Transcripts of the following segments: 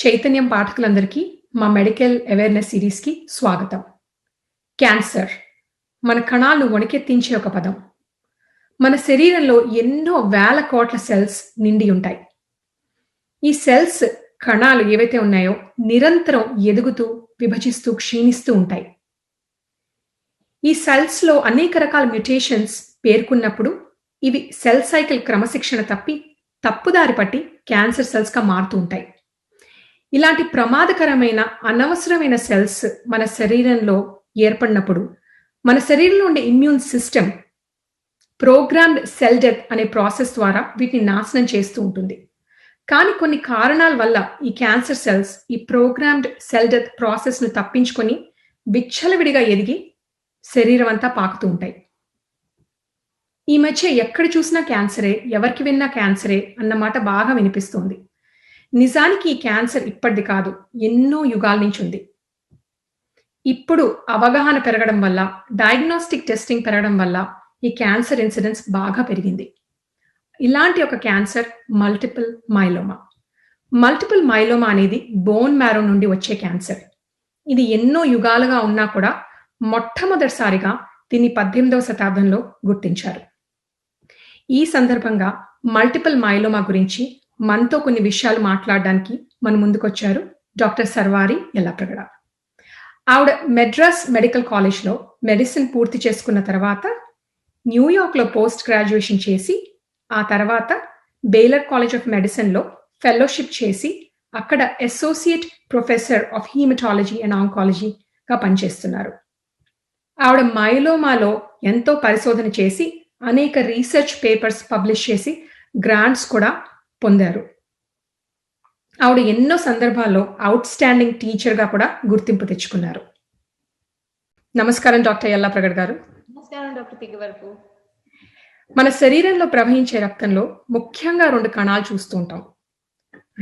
చైతన్యం పాఠకులందరికీ మా medical awareness సీరీస్‌కి స్వాగతం. క్యాన్సర్ మన కణాలు వణికెత్తించే ఒక పదం. మన శరీరంలో ఎన్నో వేల కోట్ల సెల్స్ నిండి ఉంటాయి. ఈ సెల్స్ కణాలు ఏవైతే ఉన్నాయో నిరంతరం ఎదుగుతూ, విభజిస్తూ, క్షీణిస్తూ ఉంటాయి. ఈ సెల్స్‌లో అనేక రకాల మ్యుటేషన్స్ పేర్కొన్నప్పుడు ఇవి సెల్ సైకిల్ క్రమశిక్షణ తప్పి, తప్పుదారి పట్టి క్యాన్సర్ సెల్స్‌గా మారుతూ ఉంటాయి. ఇలాంటి ప్రమాదకరమైన, అనవసరమైన సెల్స్ మన శరీరంలో ఏర్పడినప్పుడు, మన శరీరంలో ఉండే immune system programmed cell death అనే ప్రాసెస్ ద్వారా వీటిని నాశనం చేస్తూ ఉంటుంది. కానీ కొన్ని కారణాల వల్ల ఈ క్యాన్సర్ సెల్స్ ఈ ప్రోగ్రామ్డ్ సెల్ డెత్ ప్రాసెస్‌ను తప్పించుకొని విచ్చలవిడిగా ఎదిగి శరీరం అంతా పాకుతూ ఉంటాయి. ఈ మధ్య ఎక్కడ చూసినా క్యాన్సరే, ఎవరికి విన్నా క్యాన్సరే అన్న మాట బాగా వినిపిస్తోంది. నిజానికి ఈ క్యాన్సర్ ఇప్పటిది కాదు. ఎన్నో యుగాల నుంచి ఉంది. ఇప్పుడు అవగాహన పెరగడం వల్ల, డయాగ్నోస్టిక్ టెస్టింగ్ పెరగడం వల్ల ఈ క్యాన్సర్ ఇన్సిడెన్స్ బాగా పెరిగింది. ఇలాంటి ఒక cancer multiple myeloma. Multiple myeloma అనేది బోన్ మ్యారో నుండి వచ్చే క్యాన్సర్. ఇది ఎన్నో యుగాలుగా ఉన్నా కూడా మొట్టమొదటిసారిగా దీన్ని 18వ శతాబ్దంలో గుర్తించారు. ఈ సందర్భంగా మల్టిపుల్ మైలోమా గురించి మనతో కొన్ని విషయాలు మాట్లాడడానికి మన ముందుకొచ్చారు డాక్టర్ సర్వారి యల్లాప్రగడ. ఆవిడ మెడ్రాస్ మెడికల్ కాలేజ్‌లో మెడిసిన్ పూర్తి చేసుకున్న తర్వాత న్యూయార్క్‌లో పోస్ట్ గ్రాడ్యుయేషన్ చేసి, ఆ తర్వాత బేలర్ కాలేజ్ ఆఫ్ మెడిసిన్‌లో ఫెలోషిప్ చేసి, అక్కడ అసోసియేట్ ప్రొఫెసర్ ఆఫ్ హీమటాలజీ అండ్ ఆంకాలజీగా పనిచేస్తున్నారు. ఆవిడ మైలోమాలో ఎంతో పరిశోధన చేసి, అనేక రీసెర్చ్ పేపర్స్ పబ్లిష్ చేసి, గ్రాంట్స్ కూడా పొందారు. ఆవిడ ఎన్నో సందర్భాల్లో ఔట్‌స్టాండింగ్ టీచర్‌గా కూడా గుర్తింపు తెచ్చుకున్నారు. నమస్కారం డాక్టర్ యల్లాప్రగడ గారు. నమస్కారం డాక్టర్ తిగ్గవరపు. మన శరీరంలో ప్రవహించే రక్తంలో ముఖ్యంగా 2 కణాలు చూస్తూ ఉంటాం.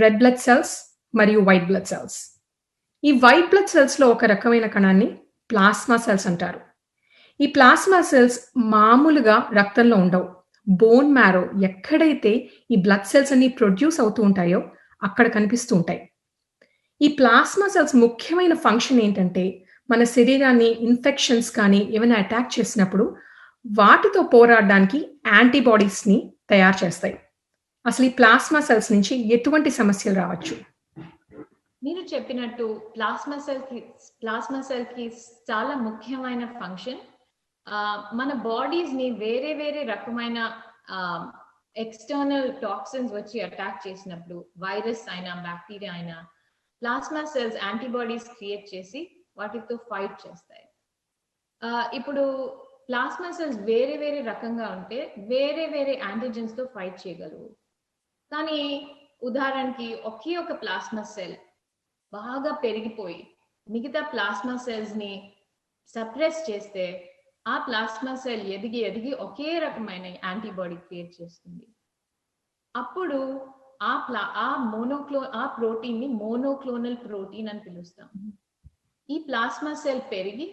రెడ్ బ్లడ్ సెల్స్ మరియు వైట్ బ్లడ్ సెల్స్. ఈ వైట్ బ్లడ్ సెల్స్‌లో ఒక రకమైన కణాన్ని ప్లాస్మా సెల్స్ అంటారు. ఈ ప్లాస్మా సెల్స్ మామూలుగా రక్తంలో ఉండవు. బోన్ మ్యారో ఎక్కడైతే ఈ బ్లడ్ సెల్స్ అన్ని ప్రొడ్యూస్ అవుతూ ఉంటాయో అక్కడ కనిపిస్తూ ఉంటాయి. ఈ ప్లాస్మా సెల్స్ ముఖ్యమైన ఫంక్షన్ ఏంటంటే, మన శరీరాన్ని ఇన్ఫెక్షన్స్ కానీ ఏమైనా అటాక్ చేసినప్పుడు వాటితో పోరాడడానికి యాంటీబాడీస్‌ని తయారు చేస్తాయి. అసలు ఈ ప్లాస్మా సెల్స్ నుంచి ఎటువంటి సమస్యలు రావచ్చు? మీరు చెప్పినట్టు ప్లాస్మా సెల్ కి చాలా ముఖ్యమైన ఫంక్షన్. మన బాడీస్ ని వేరే వేరే రకమైన ఎక్స్టర్నల్ టాక్సిన్స్ వచ్చి అటాక్ చేసినప్పుడు, వైరస్ అయినా బ్యాక్టీరియా అయినా, ప్లాస్మా సెల్స్ యాంటీబాడీస్ క్రియేట్ చేసి వాటితో ఫైట్ చేస్తాయి. ఇప్పుడు ప్లాస్మా సెల్స్ వేరే వేరే రకంగా ఉంటే వేరే వేరే యాంటీజెన్స్ తో ఫైట్ చేయగలవు. కానీ ఉదాహరణకి ఒకే ఒక ప్లాస్మా సెల్ బాగా పెరిగిపోయి మిగతా ప్లాస్మా సెల్స్ ని సప్రెస్ చేస్తే ఆ ప్లాస్మా సెల్ ఎదిగి ఎదిగి ఒకే రకమైన యాంటీబాడీ క్రియేట్ చేస్తుంది. అప్పుడు ఆ ప్రోటీన్ ని మోనోక్లోనల్ ప్రోటీన్ అని పిలుస్తాం. ఈ ప్లాస్మా సెల్ పెరిగి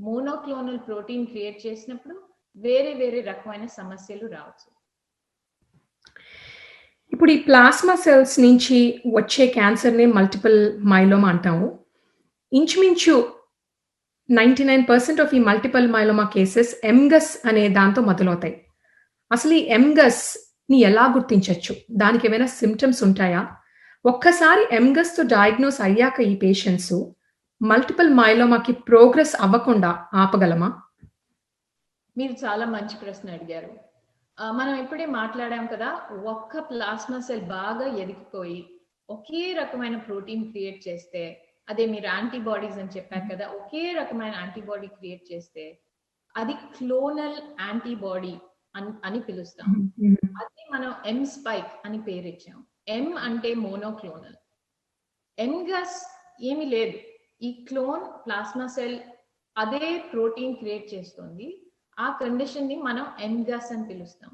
మోనోక్లోనల్ ప్రోటీన్ క్రియేట్ చేసినప్పుడు వేరే వేరే రకమైన సమస్యలు రావచ్చు. ఇప్పుడు ఈ ప్లాస్మా సెల్స్ నుంచి వచ్చే క్యాన్సర్‌ని మల్టిపుల్ మైలోమా అంటాము. ఇంచుమించు 99% ఆఫ్ ఈ మల్టిపుల్ మైలోమా కేసెస్ ఎంగస్ అనే దాంతో మొదలవుతాయి. అసలు ఈ ఎంగస్‌ని ఎలా గుర్తించొచ్చు? దానికి ఏమైనా సింప్టమ్స్ ఉంటాయా? ఒక్కసారి ఎంగస్‌తో డయాగ్నోస్ అయ్యాక ఈ పేషెంట్స్ మల్టిపుల్ మైలోమాకి ప్రోగ్రెస్ అవ్వకుండా ఆపగలమా? మీరు చాలా మంచి ప్రశ్న అడిగారు. మనం ఇప్పుడే మాట్లాడాం కదా, ఒక్క ప్లాస్మా సెల్ బాగా ఎదిగిపోయి ఒకే రకమైన ప్రోటీన్ క్రియేట్ చేస్తే, అదే మీరు యాంటీబాడీస్ అని చెప్పారు కదా, ఒకే రకమైన యాంటీబాడీ క్రియేట్ చేస్తే అది క్లోనల్ యాంటీబాడీ అని పిలుస్తాం. అది మనం ఎం స్పైక్ అని పేరు ఇచ్చాం. ఎం అంటే మోనోక్లోనల్. ఎంగస్ ఏమీ లేదు. ఈ క్లోన్ ప్లాస్మా సెల్ అదే ప్రోటీన్ క్రియేట్ చేస్తుంది. ఆ కండిషన్ ని మనం ఎంగస్ అని పిలుస్తాం.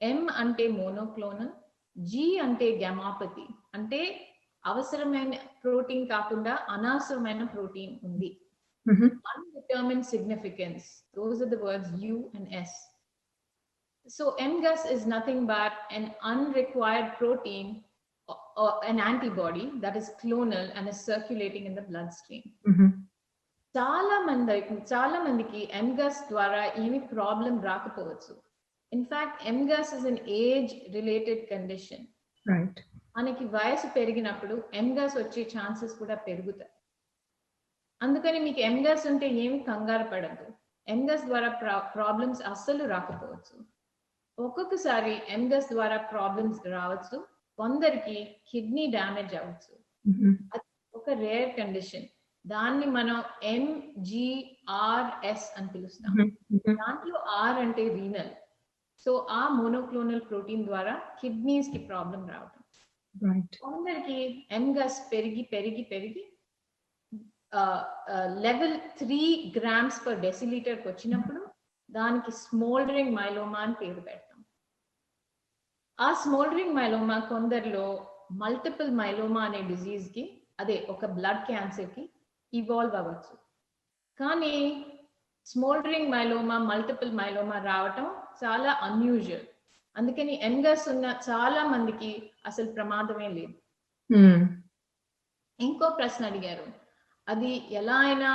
ఎం అంటే మోనోక్లోనల్, జి అంటే గ్యామాపతి, అంటే అవసరమైన ప్రోటీన్ కాకుండా అనవసరమైన ప్రోటీన్ ఉంది. Undetermined significance. Those are the words U and S. So MGUS is nothing but an unrequired protein an antibody that is clonal and is circulating in the bloodstream. చాలా మందికి ఎంగస్ ద్వారా ఏమి ప్రాబ్లం రాకపోవచ్చు. In fact MGUS is an age related condition. Right. మనకి వయసు పెరిగినప్పుడు ఎంగస్ వచ్చే chances కూడా పెరుగుతాయి. అందుకని మీకు ఎంగస్ ఉంటే ఏమి కంగారు పడద్దు. ఎంగస్ ద్వారా ప్రాబ్లమ్స్ అస్సలు రాకపోవచ్చు. ఒక్కొక్కసారి ఎంగస్ ద్వారా ప్రాబ్లమ్స్ రావచ్చు. కొందరికి కిడ్నీ డ్యామేజ్ అవ్వచ్చు. అది ఒక రేర్ కండిషన్. దాన్ని మనం MGRS అని పిలుస్తాం. దాంట్లో R అంటే రీనల్. సో ఆ మోనోక్లోనల్ ప్రోటీన్ ద్వారా కిడ్నీస్ కి ప్రాబ్లం రావటం. కొందరికి ఎంగస్ పెరిగి లెవెల్ 3 grams per deciliter వచ్చినప్పుడు దానికి స్మోల్డరింగ్ మైలోమా అని పేరు పెడతాం. ఆ స్మోల్డరింగ్ మైలోమా కొందరిలో మల్టిపుల్ మైలోమా అనే డిజీజ్ కి, అదే ఒక బ్లడ్ క్యాన్సర్ కి ఇవాల్వ్ అవ్వచ్చు. కానీ స్మోల్డరింగ్ మైలోమా, మల్టిపుల్ మైలోమా రావటం చాలా అన్యూజువల్. అందుకని ఎంగస్ ఉన్న చాలా మందికి అసలు ప్రమాదమే లేదు. ఇంకో ప్రశ్న అడిగారు, అది ఎలా అయినా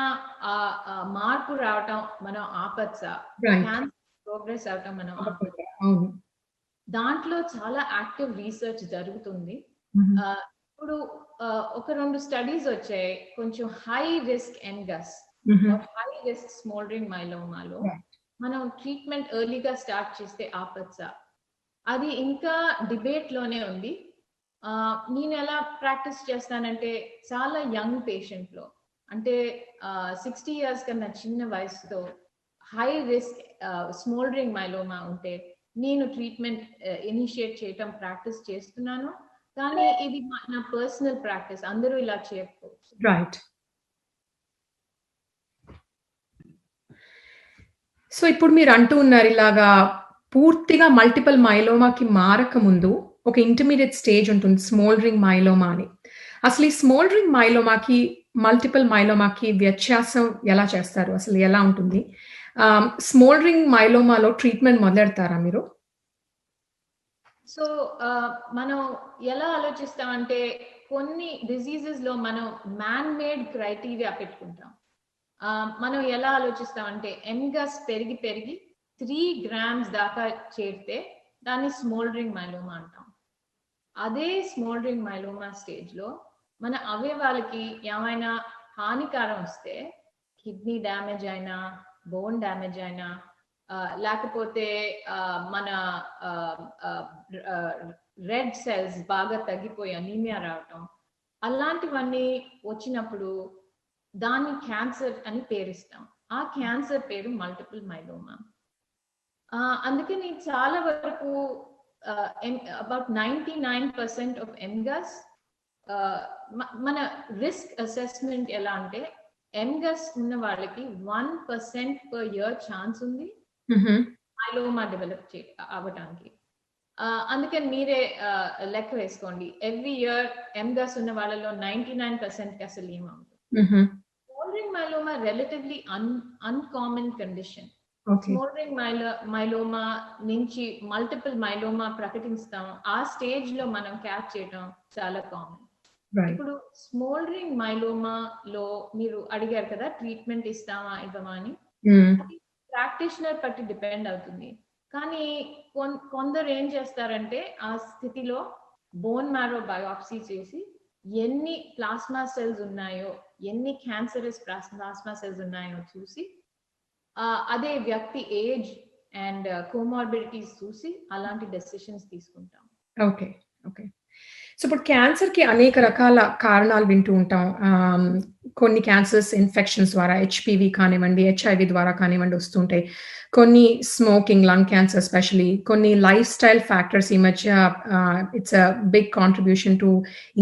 మార్పు రావటం మనం ఆపచ్చా, క్యాన్సర్ ప్రోగ్రెస్ అవటం మనం ఆపచ్చా? దాంట్లో చాలా యాక్టివ్ రీసెర్చ్ జరుగుతుంది. ఇప్పుడు ఒక 2 స్టడీస్ వచ్చాయి. కొంచెం హై రిస్క్ ఎంగస్, హై రిస్క్ స్మోల్డరింగ్ మైలోమాలో మనం ట్రీట్మెంట్ ఎర్లీగా స్టార్ట్ చేస్తే ఆపచ్చా? అది ఇంకా డిబేట్ లోనే ఉంది. నేను ఎలా ప్రాక్టీస్ చేస్తానంటే, చాలా యంగ్ పేషెంట్ లో, అంటే 60 years కన్నా చిన్న వయసుతో హై రిస్క్ స్మోల్డరింగ్ మైలోమా ఉంటే నేను ట్రీట్మెంట్ ఇనిషియేట్ చేయటం ప్రాక్టీస్ చేస్తున్నాను. కానీ ఇది నా పర్సనల్ ప్రాక్టీస్, అందరూ ఇలా చేయకపోవచ్చు. రైట్. సో ఇప్పుడు మీరు అంటూ ఉన్నారు, ఇలాగా పూర్తిగా మల్టిపుల్ మైలోమాకి మారక ముందు ఒక ఇంటర్మీడియట్ స్టేజ్ ఉంటుంది, స్మోల్డరింగ్ మైలోమా అని. అసలు ఈ స్మోల్డరింగ్ మైలోమాకి మల్టిపుల్ మైలోమాకి వ్యత్యాసం ఎలా చేస్తారు? అసలు ఎలా ఉంటుంది? స్మోల్డరింగ్ మైలోమాలో ట్రీట్మెంట్ మొదలెడతారా మీరు? సో మనం ఎలా ఆలోచిస్తామంటే, కొన్ని డిజీజెస్ లో మనం మ్యాన్ మేడ్ క్రైటీరియా పెట్టుకుంటాం. మనం ఎలా ఆలోచిస్తామంటే, ఎంగస్ పెరిగి 3 grams దాకా చేరితే దాన్ని స్మోల్డరింగ్ మైలోమా అంటాం. అదే స్మోల్డరింగ్ మైలోమా స్టేజ్ లో మన అవయవాలకి ఏమైనా హానికారం వస్తే, కిడ్నీ డ్యామేజ్ అయినా, బోన్ డ్యామేజ్ అయినా, లేకపోతే మన రెడ్ సెల్స్ బాగా తగ్గిపోయి అనీమియా రావటం, అలాంటివన్నీ వచ్చినప్పుడు దాన్ని క్యాన్సర్ అని పేరుస్తాం. ఆ క్యాన్సర్ పేరు మల్టిపుల్ మైలోమా. అందుకని చాలా వరకు అబౌట్ 99% ఆఫ్ ఎంగస్, మన రిస్క్ అసెస్మెంట్ ఎలా అంటే, ఎంగస్ ఉన్న వాళ్ళకి 1% per year ఛాన్స్ ఉంది మైలోమా డెవలప్ అవ్వటానికి. అందుకని మీరే లెక్క వేసుకోండి, ఎవ్రీ ఇయర్ ఎంగస్ ఉన్న వాళ్ళలో 99% కి అసలు ఏమవుతుంది. Smouldering myeloma relatively uncommon condition. Smouldering myeloma నుంచి మల్టిపుల్ మైలోమా ప్రకటిస్తాం. ఆ స్టేజ్ లో మనం క్యాచ్ చేయడం చాలా కామన్. ఇప్పుడు స్మోల్డరింగ్ మైలోమా లో మీరు అడిగారు కదా, ట్రీట్మెంట్ ఇస్తామా ఇవ్వమా అని. ప్రాక్టీషనర్ బట్టి డిపెండ్ అవుతుంది. కానీ కొందరు ఏం చేస్తారంటే, ఆ స్థితిలో బోన్ మ్యారో బయోప్సీ చేసి ఎన్ని ప్లాస్మా సెల్స్ ఉన్నాయో, ఎన్ని క్యాన్సరస్ ప్లాస్మా సెల్స్ ఉన్నాయో చూసి, అదే వ్యక్తి ఏజ్ అండ్ కోమార్బిడిటీస్ చూసి అలాంటి డెసిషన్స్ తీసుకుంటాం. ఓకే. సో ఇప్పుడు క్యాన్సర్ కి అనేక రకాల కారణాలు వింటూ ఉంటాం. కొన్ని క్యాన్సర్స్ ఇన్ఫెక్షన్స్ ద్వారా, HPV కానివ్వండి, HIV ద్వారా కానివ్వండి వస్తుంటాయి. కొన్ని స్మోకింగ్, లంగ్ క్యాన్సర్ ఎస్పెషలీ, కొన్ని లైఫ్ స్టైల్ ఫ్యాక్టర్స్ ఈ మధ్య it's a big contribution to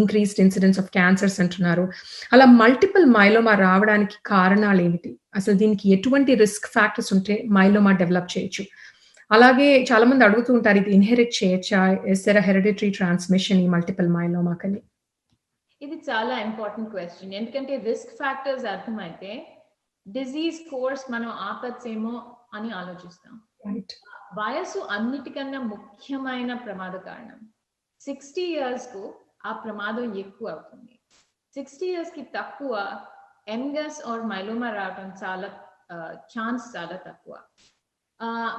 increased incidence of cancers అంటున్నారు. అలా మల్టిపుల్ మైలోమా రావడానికి కారణాలు ఏమిటి? అసలు దీనికి ఎటువంటి రిస్క్ ఫ్యాక్టర్స్ ఉంటే మైలోమా డెవలప్ చేయొచ్చు? అలాగే చాలా మంది అడుగుతూ ఉంటారు, ఇది ఇన్హెరిట్ చేయొచ్చా? Is there a hereditary transmission ఈ మల్టిపుల్ మైలోమా కని? ఇది చాలా ఇంపార్టెంట్ క్వశ్చన్. ఎందుకంటే రిస్క్ ఫ్యాక్టర్స్ అర్థమైతే డిజీజ్ కోర్స్ మనం ఆపచ్చేమో అని ఆలోచిస్తాం. వయసు అన్నిటికన్నా ముఖ్యమైన ప్రమాద కారణం. 60 years కు ఆ ప్రమాదం ఎక్కువ అవుతుంది. 60 years కి తక్కువ ఎంగస్ ఆర్ మైలోమా రావడం చాలా ఛాన్స్ చాలా తక్కువ.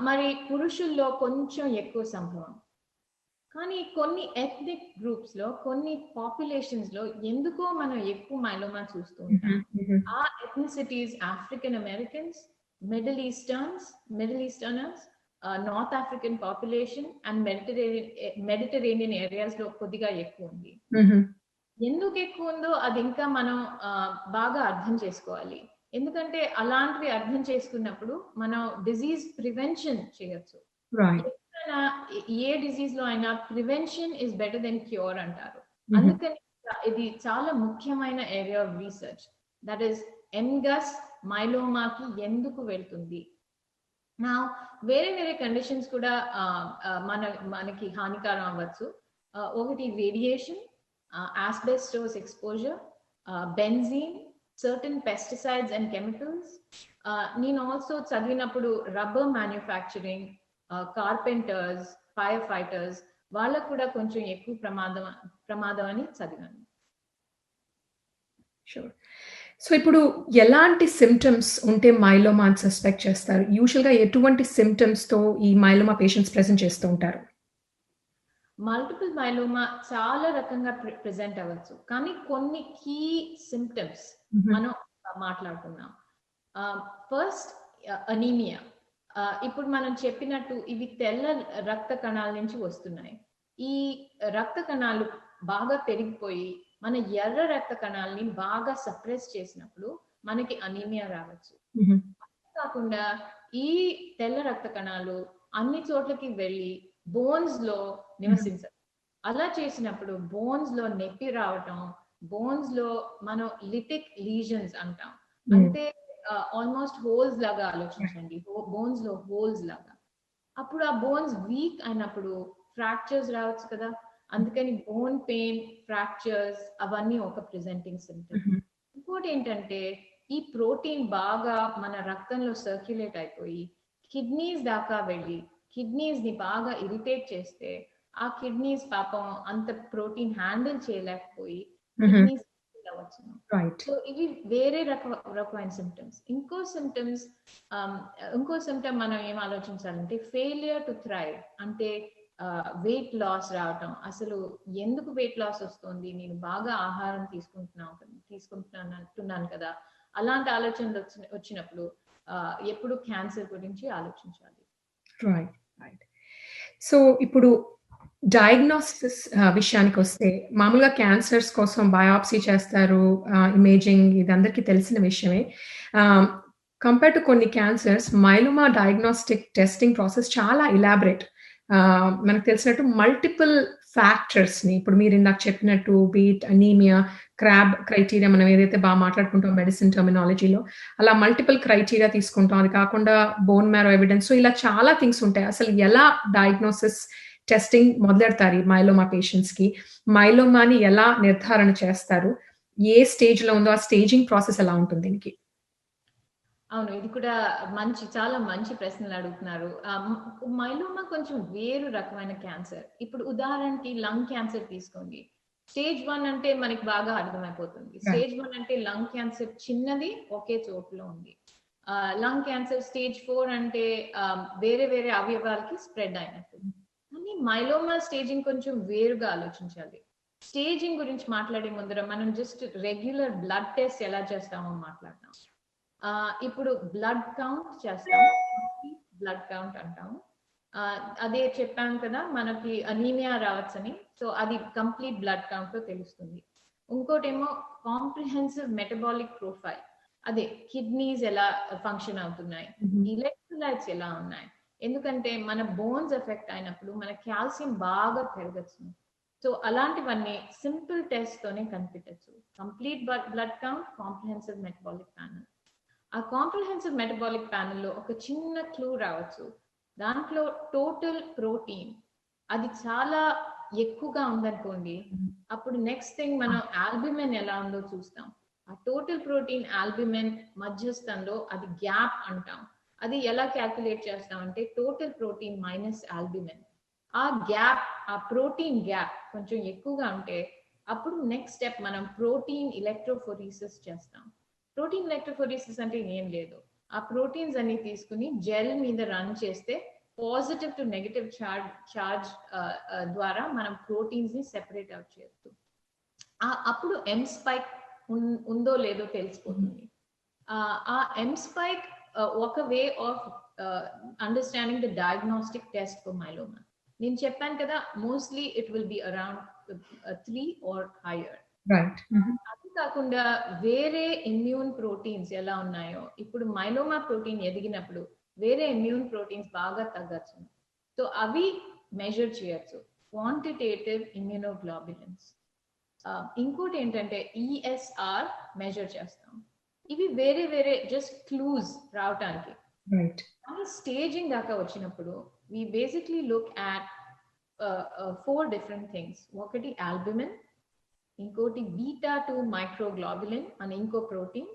మరి పురుషుల్లో కొంచెం ఎక్కువ సంభవం. కానీ కొన్ని ఎథ్నిక్ గ్రూప్స్ లో, కొన్ని పాపులేషన్స్ లో ఎందుకో మనం ఎక్కువ మైలోమా చూస్తూ ఉంటాం. ఆ ethnicities African Americans, Middle Easterners, North African population and Mediterranean areas లో కొద్దిగా ఎక్కువ ఉంది. ఎందుకు ఎక్కువ ఉందో అది ఇంకా మనం బాగా అర్థం చేసుకోవాలి. ఎందుకంటే అలాంటివి అర్థం చేసుకున్నప్పుడు మనం డిజీజ్ ప్రివెన్షన్ చేయొచ్చు. ఏ డిజీజ్ లో అయినా prevention is better than cure అంటారు. అందుకని ఇది చాలా ముఖ్యమైన area of research. That is MGUS మైలోమాకి ఎందుకు వెళ్తుంది. నా వేరే వేరే కండిషన్స్ కూడా మనకి హానికరం అవ్వచ్చు. ఒకటి radiation, asbestos exposure, benzene, certain pesticides and chemicals. నేను ఆల్సో చదివినప్పుడు rubber manufacturing, carpenters, fire fighters వాళ్ళకు కూడా కొంచెం ఎక్కువ ప్రమాదం అని చదివాను. షూర్. సో ఇప్పుడు ఎలాంటి సిమ్టమ్స్ ఉంటే మైలోమా అని సస్పెక్ట్ చేస్తారు? యూజువల్గా ఎటువంటి సిమ్టమ్స్ తో ఈ మైలోమా పేషెంట్స్ ప్రెజెంట్ చేస్తూ ఉంటారు? మల్టిపుల్ మైలోమా చాలా రకంగా ప్రెజెంట్ అవ్వచ్చు, కానీ కొన్ని కీ సిమ్టమ్స్ మనం మాట్లాడుతున్నాం. First anaemia. ఇప్పుడు మనం చెప్పినట్టు ఇవి తెల్ల రక్త కణాల నుంచి వస్తున్నాయి. ఈ రక్త కణాలు బాగా పెరిగిపోయి మన ఎర్ర రక్త కణాలని బాగా సప్రెస్ చేసినప్పుడు మనకి అనీమియా రావచ్చు. కాకుండా ఈ తెల్ల రక్త కణాలు అన్ని చోట్లకి వెళ్ళి బోన్స్ లో నివసించాలి. అలా చేసినప్పుడు బోన్స్ లో నొప్పి రావటం, బోన్స్ లో మనం లిటిక్ లీజన్స్ అంటాం. అంటే ఆల్మోస్ట్ హోల్స్ లాగా ఆలోచించండి, బోన్స్ లో హోల్స్ లాగా. అప్పుడు ఆ బోన్స్ వీక్ అయినప్పుడు ఫ్రాక్చర్స్ రావచ్చు కదా. అందుకని బోన్ పెయిన్, ఫ్రాక్చర్స్ అవన్నీ ఒక ప్రెజెంటింగ్ సిమ్టమ్. ఇంకోటి ఏంటంటే ఈ ప్రోటీన్ బాగా మన రక్తంలో సర్క్యులేట్ అయిపోయి కిడ్నీస్ దాకా వెళ్ళి కిడ్నీస్ ని బాగా ఇరిటేట్ చేస్తే ఆ కిడ్నీస్ పాపం అంత ప్రోటీన్ హ్యాండిల్ చేయలేకపోయి కిడ్నీస్ వచ్చును. సో ఇవి వేరే రకమైన సిమ్టమ్స్. ఇంకో సిమ్టమ్ మనం ఏం ఆలోచించాలంటే ఫెయిలియర్ టు థ్రైవ్. అంటే వెయిట్ లాస్ రావటం. అసలు ఎందుకు వెయిట్ లాస్ వస్తుంది, నేను బాగా ఆహారం తీసుకుంటున్నాను కదా, అలాంటి ఆలోచనలు వచ్చినప్పుడు ఎప్పుడు క్యాన్సర్ గురించి ఆలోచించాలి. రైట్. సో ఇప్పుడు డయాగ్నోసిస్ విషయానికి వస్తే మామూలుగా క్యాన్సర్స్ కోసం బయాప్సీ చేస్తారు, ఇమేజింగ్, ఇది అందరికీ తెలిసిన విషయమే. కంపేర్ టు కొన్ని cancers myeloma diagnostic testing process చాలా ఇలాబరేట్. మనకు తెలిసినట్టు మల్టిపుల్ ఫ్యాక్టర్స్ని, ఇప్పుడు మీరు ఇందాక చెప్పినట్టు బీట్ అనీమియా, క్రాబ్ క్రైటీరియా, మనం ఏదైతే బాగా మాట్లాడుకుంటాం మెడిసిన్ టర్మినాలజీలో, అలా మల్టిపుల్ క్రైటీరియా తీసుకుంటాం. అది కాకుండా బోన్ మ్యారో ఎవిడెన్స్, సో ఇలా చాలా థింగ్స్ ఉంటాయి. అసలు ఎలా డయాగ్నోసిస్ టెస్టింగ్ మొదలెడతారు ఈ మైలోమా పేషెంట్స్ కి? మైలోమాని ఎలా నిర్ధారణ చేస్తారు? ఏ స్టేజ్ లో ఉందో ఆ స్టేజింగ్ ప్రాసెస్ ఎలా ఉంటుంది దీనికి? అవును, ఇది కూడా చాలా మంచి ప్రశ్నలు అడుగుతున్నారు. మైలోమా కొంచెం వేరు రకమైన క్యాన్సర్. ఇప్పుడు ఉదాహరణకి లంగ్ క్యాన్సర్ తీసుకోండి. స్టేజ్ 1 అంటే మనకి బాగా అర్థమైపోతుంది. స్టేజ్ 1 అంటే లంగ్ క్యాన్సర్ చిన్నది, ఒకే చోటులో ఉంది. లంగ్ క్యాన్సర్ స్టేజ్ 4 అంటే వేరే వేరే అవయవాలకి స్ప్రెడ్ అయినట్టు. కానీ మైలోమా స్టేజింగ్ కొంచెం వేరుగా ఆలోచించాలి. స్టేజింగ్ గురించి మాట్లాడే ముందర మనం జస్ట్ రెగ్యులర్ బ్లడ్ టెస్ట్ ఎలా చేస్తామో మాట్లాడతాం. ఇప్పుడు బ్లడ్ కౌంట్ చేస్తాం, బ్లడ్ కౌంట్ అంటాము. అదే చెప్పాను కదా, మనకి అనీమియా రావచ్చని. సో అది కంప్లీట్ బ్లడ్ కౌంట్ లో తెలుస్తుంది. ఇంకోటేమో కాంప్రిహెన్సివ్ మెటబాలిక్ ప్రొఫైల్. అదే కిడ్నీస్ ఎలా ఫంక్షన్ అవుతున్నాయి, ఎలక్ట్రోలైట్స్ ఎలా ఉన్నాయి. ఎందుకంటే మన బోన్స్ ఎఫెక్ట్ అయినప్పుడు మన కాల్షియం బాగా పెరగచ్చు. సో అలాంటివన్నీ సింపుల్ టెస్ట్ తోనే కనిపెట్టచ్చు. Complete blood count, comprehensive metabolic panel. ఆ కాంప్రిహెన్సివ్ మెటబాలిక్ ప్యానల్ లో ఒక చిన్న క్లూ రావచ్చు. దాంట్లో టోటల్ ప్రోటీన్ అది చాలా ఎక్కువగా ఉందనుకోండి, అప్పుడు నెక్స్ట్ థింగ్ మనం ఆల్బుమిన్ ఎలా ఉందో చూస్తాం. ఆ టోటల్ ప్రోటీన్ ఆల్బుమిన్ మధ్యస్థంలో అది గ్యాప్ అంటాం. అది ఎలా క్యాల్కులేట్ చేస్తాం అంటే టోటల్ ప్రోటీన్ మైనస్ ఆల్బుమిన్. ఆ గ్యాప్, ఆ ప్రోటీన్ గ్యాప్ కొంచెం ఎక్కువగా ఉంటే అప్పుడు నెక్స్ట్ స్టెప్ మనం ప్రోటీన్ ఎలక్ట్రోఫోరీసిస్ చేస్తాం. ప్రోటీన్ ఎలక్ట్రోఫోరీసిస్ అంటే ఏం లేదు, ఆ ప్రోటీన్స్ అన్ని తీసుకుని జెల్ మీద రన్ చేస్తే పాజిటివ్ టు నెగటివ్ చార్జ్ ద్వారా మనం ప్రోటీన్స్ ని సెపరేట్ అవుట్ చేయొచ్చు. అప్పుడు ఎం స్పైక్ ఉందో లేదో తెలిసిపోతుంది. ఆ ఎం స్పైక్ ఒక way of understanding the diagnostic test for myeloma. నేను చెప్పాను కదా, mostly it will be around 3 or higher. Right. అది కాకుండా వేరే ఇమ్యూన్ ప్రోటీన్స్ ఎలా ఉన్నాయో, ఇప్పుడు మైలోమా ప్రోటీన్ ఎదిగినప్పుడు వేరే ఇమ్యూన్ ప్రోటీన్స్ బాగా తగ్గచ్చు. సో అవి మెజర్ చేయొచ్చు, క్వాంటిటేటివ్ ఇమ్యూనోగ్లోబులిన్స్. ఇంకోటి ఏంటంటే ఈఎస్ఆర్ మెజర్ చేస్తాం. ఇవి వేరే వేరే జస్ట్ క్లూస్ రావటానికి. రైట్. కానీ స్టేజింగ్ దాకా వచ్చినప్పుడు we basically look at 4 different things. ఒకటి ఆల్బుమిన్, ఇంకోటి బీటా 2 మైక్రోగ్లోబులిన్ అని ఇంకో ప్రోటీన్,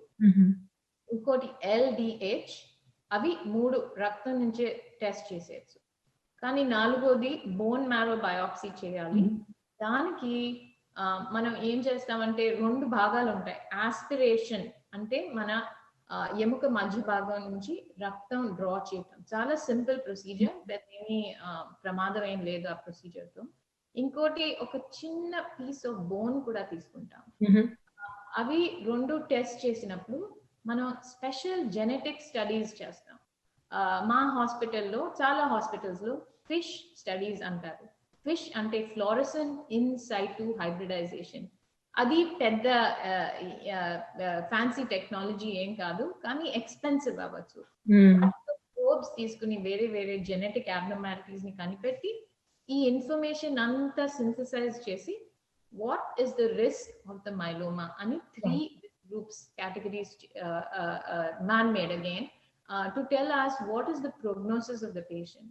ఇంకోటి ఎల్డిహెచ్. అవి 3 రక్తం నుంచే టెస్ట్ చేసేయచ్చు. కానీ 4వది బోన్ మ్యారో బయాప్సీ చేయాలి. దానికి మనం ఏం చేస్తామంటే 2 భాగాలు ఉంటాయి. ఆస్పిరేషన్ అంటే మన ఎముక మధ్య భాగం నుంచి రక్తం డ్రా చేయటం, చాలా సింపుల్ ప్రొసీజర్, ఏమీ ప్రమాదం ఏం లేదు ఆ ప్రొసీజర్ తో. ఇంకోటి ఒక చిన్న పీస్ ఆఫ్ బోన్ కూడా తీసుకుంటాం. అవి 2 టెస్ట్ చేసినప్పుడు మనం స్పెషల్ జెనెటిక్ స్టడీస్ చేస్తాం. మా హాస్పిటల్లో, చాలా హాస్పిటల్స్ లో ఫిష్ స్టడీస్ అంటారు. ఫిష్ అంటే ఫ్లోరసెంట్ ఇన్ సైటు హైబ్రిడైజేషన్. అది పెద్ద ఫ్యాన్సీ టెక్నాలజీ ఏం కాదు, కానీ ఎక్స్పెన్సివ్ అవ్వచ్చు. ప్రోబ్స్ తీసుకుని వేరే వేరే జెనెటిక్ అబ్నార్మాలిటీస్ ని కనిపెట్టి ఈ ఇన్ఫర్మేషన్ అంతా సింథసైజ్ చేసి what is the risk of the myeloma అని 3 groups categories man made again to tell us what is the prognosis of the patient.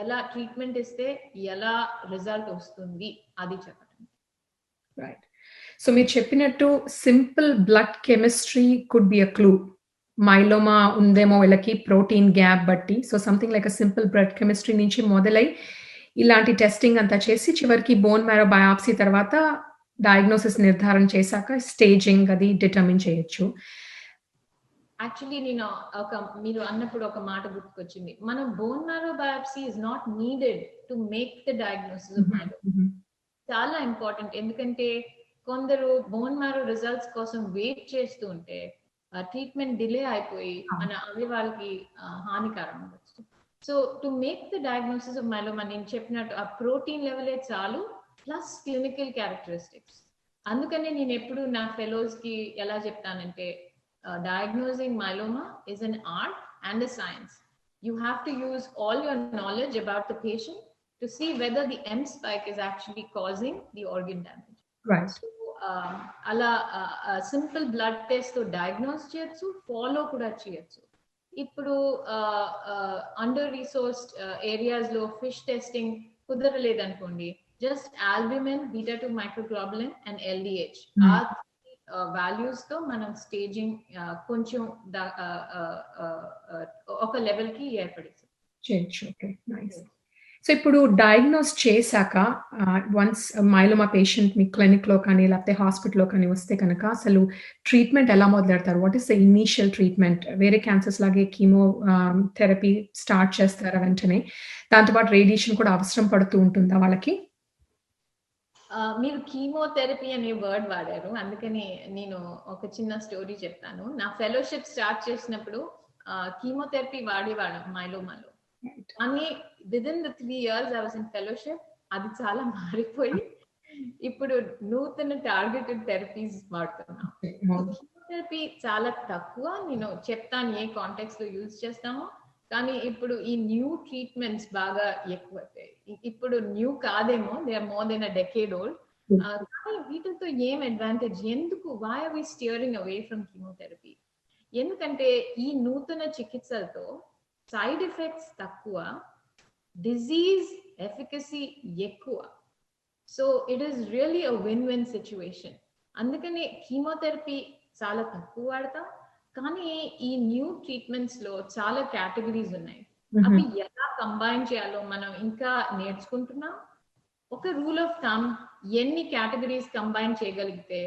ఎలా ట్రీట్మెంట్ ఇస్తే ఎలా రిజల్ట్ వస్తుంది అది చెప్పడం. రైట్. సో మీరు చెప్పినట్టు simple blood chemistry could be a clue. Myeloma ఉందేమో వీళ్ళకి ప్రోటీన్ గ్యాప్ బట్టి. So something like a simple blood chemistry నుంచి మొదలై ఇలాంటి టెస్టింగ్ అంతా చేసి చివరికి బోన్ మ్యారో బయాప్సీ తర్వాత డయాగ్నోసిస్ నిర్ధారణ చేశాక స్టేజింగ్ అది డిటర్మిన్ చేయొచ్చు. యాక్చువల్లీ నేను మీరు అన్నప్పుడు ఒక మాట గుర్తుకొచ్చింది. మన bone marrow biopsy is not needed to make the diagnosis of myeloma. చాలా ఇంపార్టెంట్, ఎందుకంటే కొందరు బోన్ మ్యారో రిజల్ట్స్ కోసం వెయిట్ చేస్తూ ఉంటే ట్రీట్మెంట్ డిలే అయిపోయి మన అవయవాలకి హానికరం అవ్వచ్చు. So to make the diagnosis of myeloma నేను చెప్పినట్టు ఆ ప్రోటీన్ లెవెలే చాలు, ప్లస్ క్లినికల్ క్యారెక్టరిస్టిక్స్. అందుకనే నేను ఎప్పుడు నా ఫెలోస్ కి ఎలా చెప్తానంటే diagnosing myeloma is an art and a science. You have to use all your knowledge about the patient to see whether the M spike is actually causing the organ damage. Right. So, ala simple blood test to diagnose cheyచ్చు, follow kuda cheyచ్చు. ఇప్పుడు under resourced areas లో FISH testing కుదరలేదు అనుకోండి, just albumin, beta 2 microglobulin and LDH ఆ values తో మనం staging కొంచెం ఒక లెవెల్ కి ఏర్పడేది చేయొచ్చు. Okay, nice. సో ఇప్పుడు డయాగ్నోస్ చేశాక వన్స్ మైలోమా పేషెంట్ మీ క్లినిక్ లో కానీ లేకపోతే హాస్పిటల్లో కానీ వస్తే కనుక అసలు ట్రీట్మెంట్ ఎలా మొదలెడతారు? What is the initial treatment? వేరే క్యాన్సర్స్ లాగే కీమో థెరపీ స్టార్ట్ చేస్తారా వెంటనే? దాంతోపాటు రేడియేషన్ కూడా అవసరం పడుతూ ఉంటుందా వాళ్ళకి? మీరు కీమోథెరపీ అనే వర్డ్ వాడారు, అందుకని నేను ఒక చిన్న స్టోరీ చెప్తాను. నా ఫెలోషిప్ స్టార్ట్ చేసినప్పుడు కీమోథెరపీ వాడేవాళ్ళం మైలోమాలో, కానీ within the 3 years I was in fellowship అది చాలా మారిపోయి ఇప్పుడు నూతన టార్గెటెడ్ థెరపీస్ వాడుతున్నాం. కీమోథెరపీ చాలా తక్కువ, నేను చెప్తాను ఏ కాంటెక్స్ట్ లో యూజ్ చేస్తామో, కానీ ఇప్పుడు ఈ న్యూ ట్రీట్మెంట్స్ బాగా ఎక్కువైపోయాయి. ఇప్పుడు న్యూ కాదేమో, they are more than a decade old. కానీ వీటితో ఏం అడ్వాంటేజ్? ఎందుకు why are we steering away from chemotherapy? ఎందుకంటే ఈ నూతన చికిత్సలతో సైడ్ ఎఫెక్ట్స్ తక్కువ, డిజీజ్ ఎఫికసీ ఎక్కువ. So it is really a win win situation. అందుకనే కీమోథెరపీ చాలా తక్కువ వాడతాం, కానీ ఈ న్యూ ట్రీట్మెంట్స్ లో చాలా కేటగిరీస్ ఉన్నాయి. అవి ఎలా కంబైన్ చేయాలో మనం ఇంకా నేర్చుకుంటున్నాం. ఒక రూల్ ఆఫ్ థమ్, ఎన్ని కేటగిరీస్ కంబైన్ చేయగలిగితే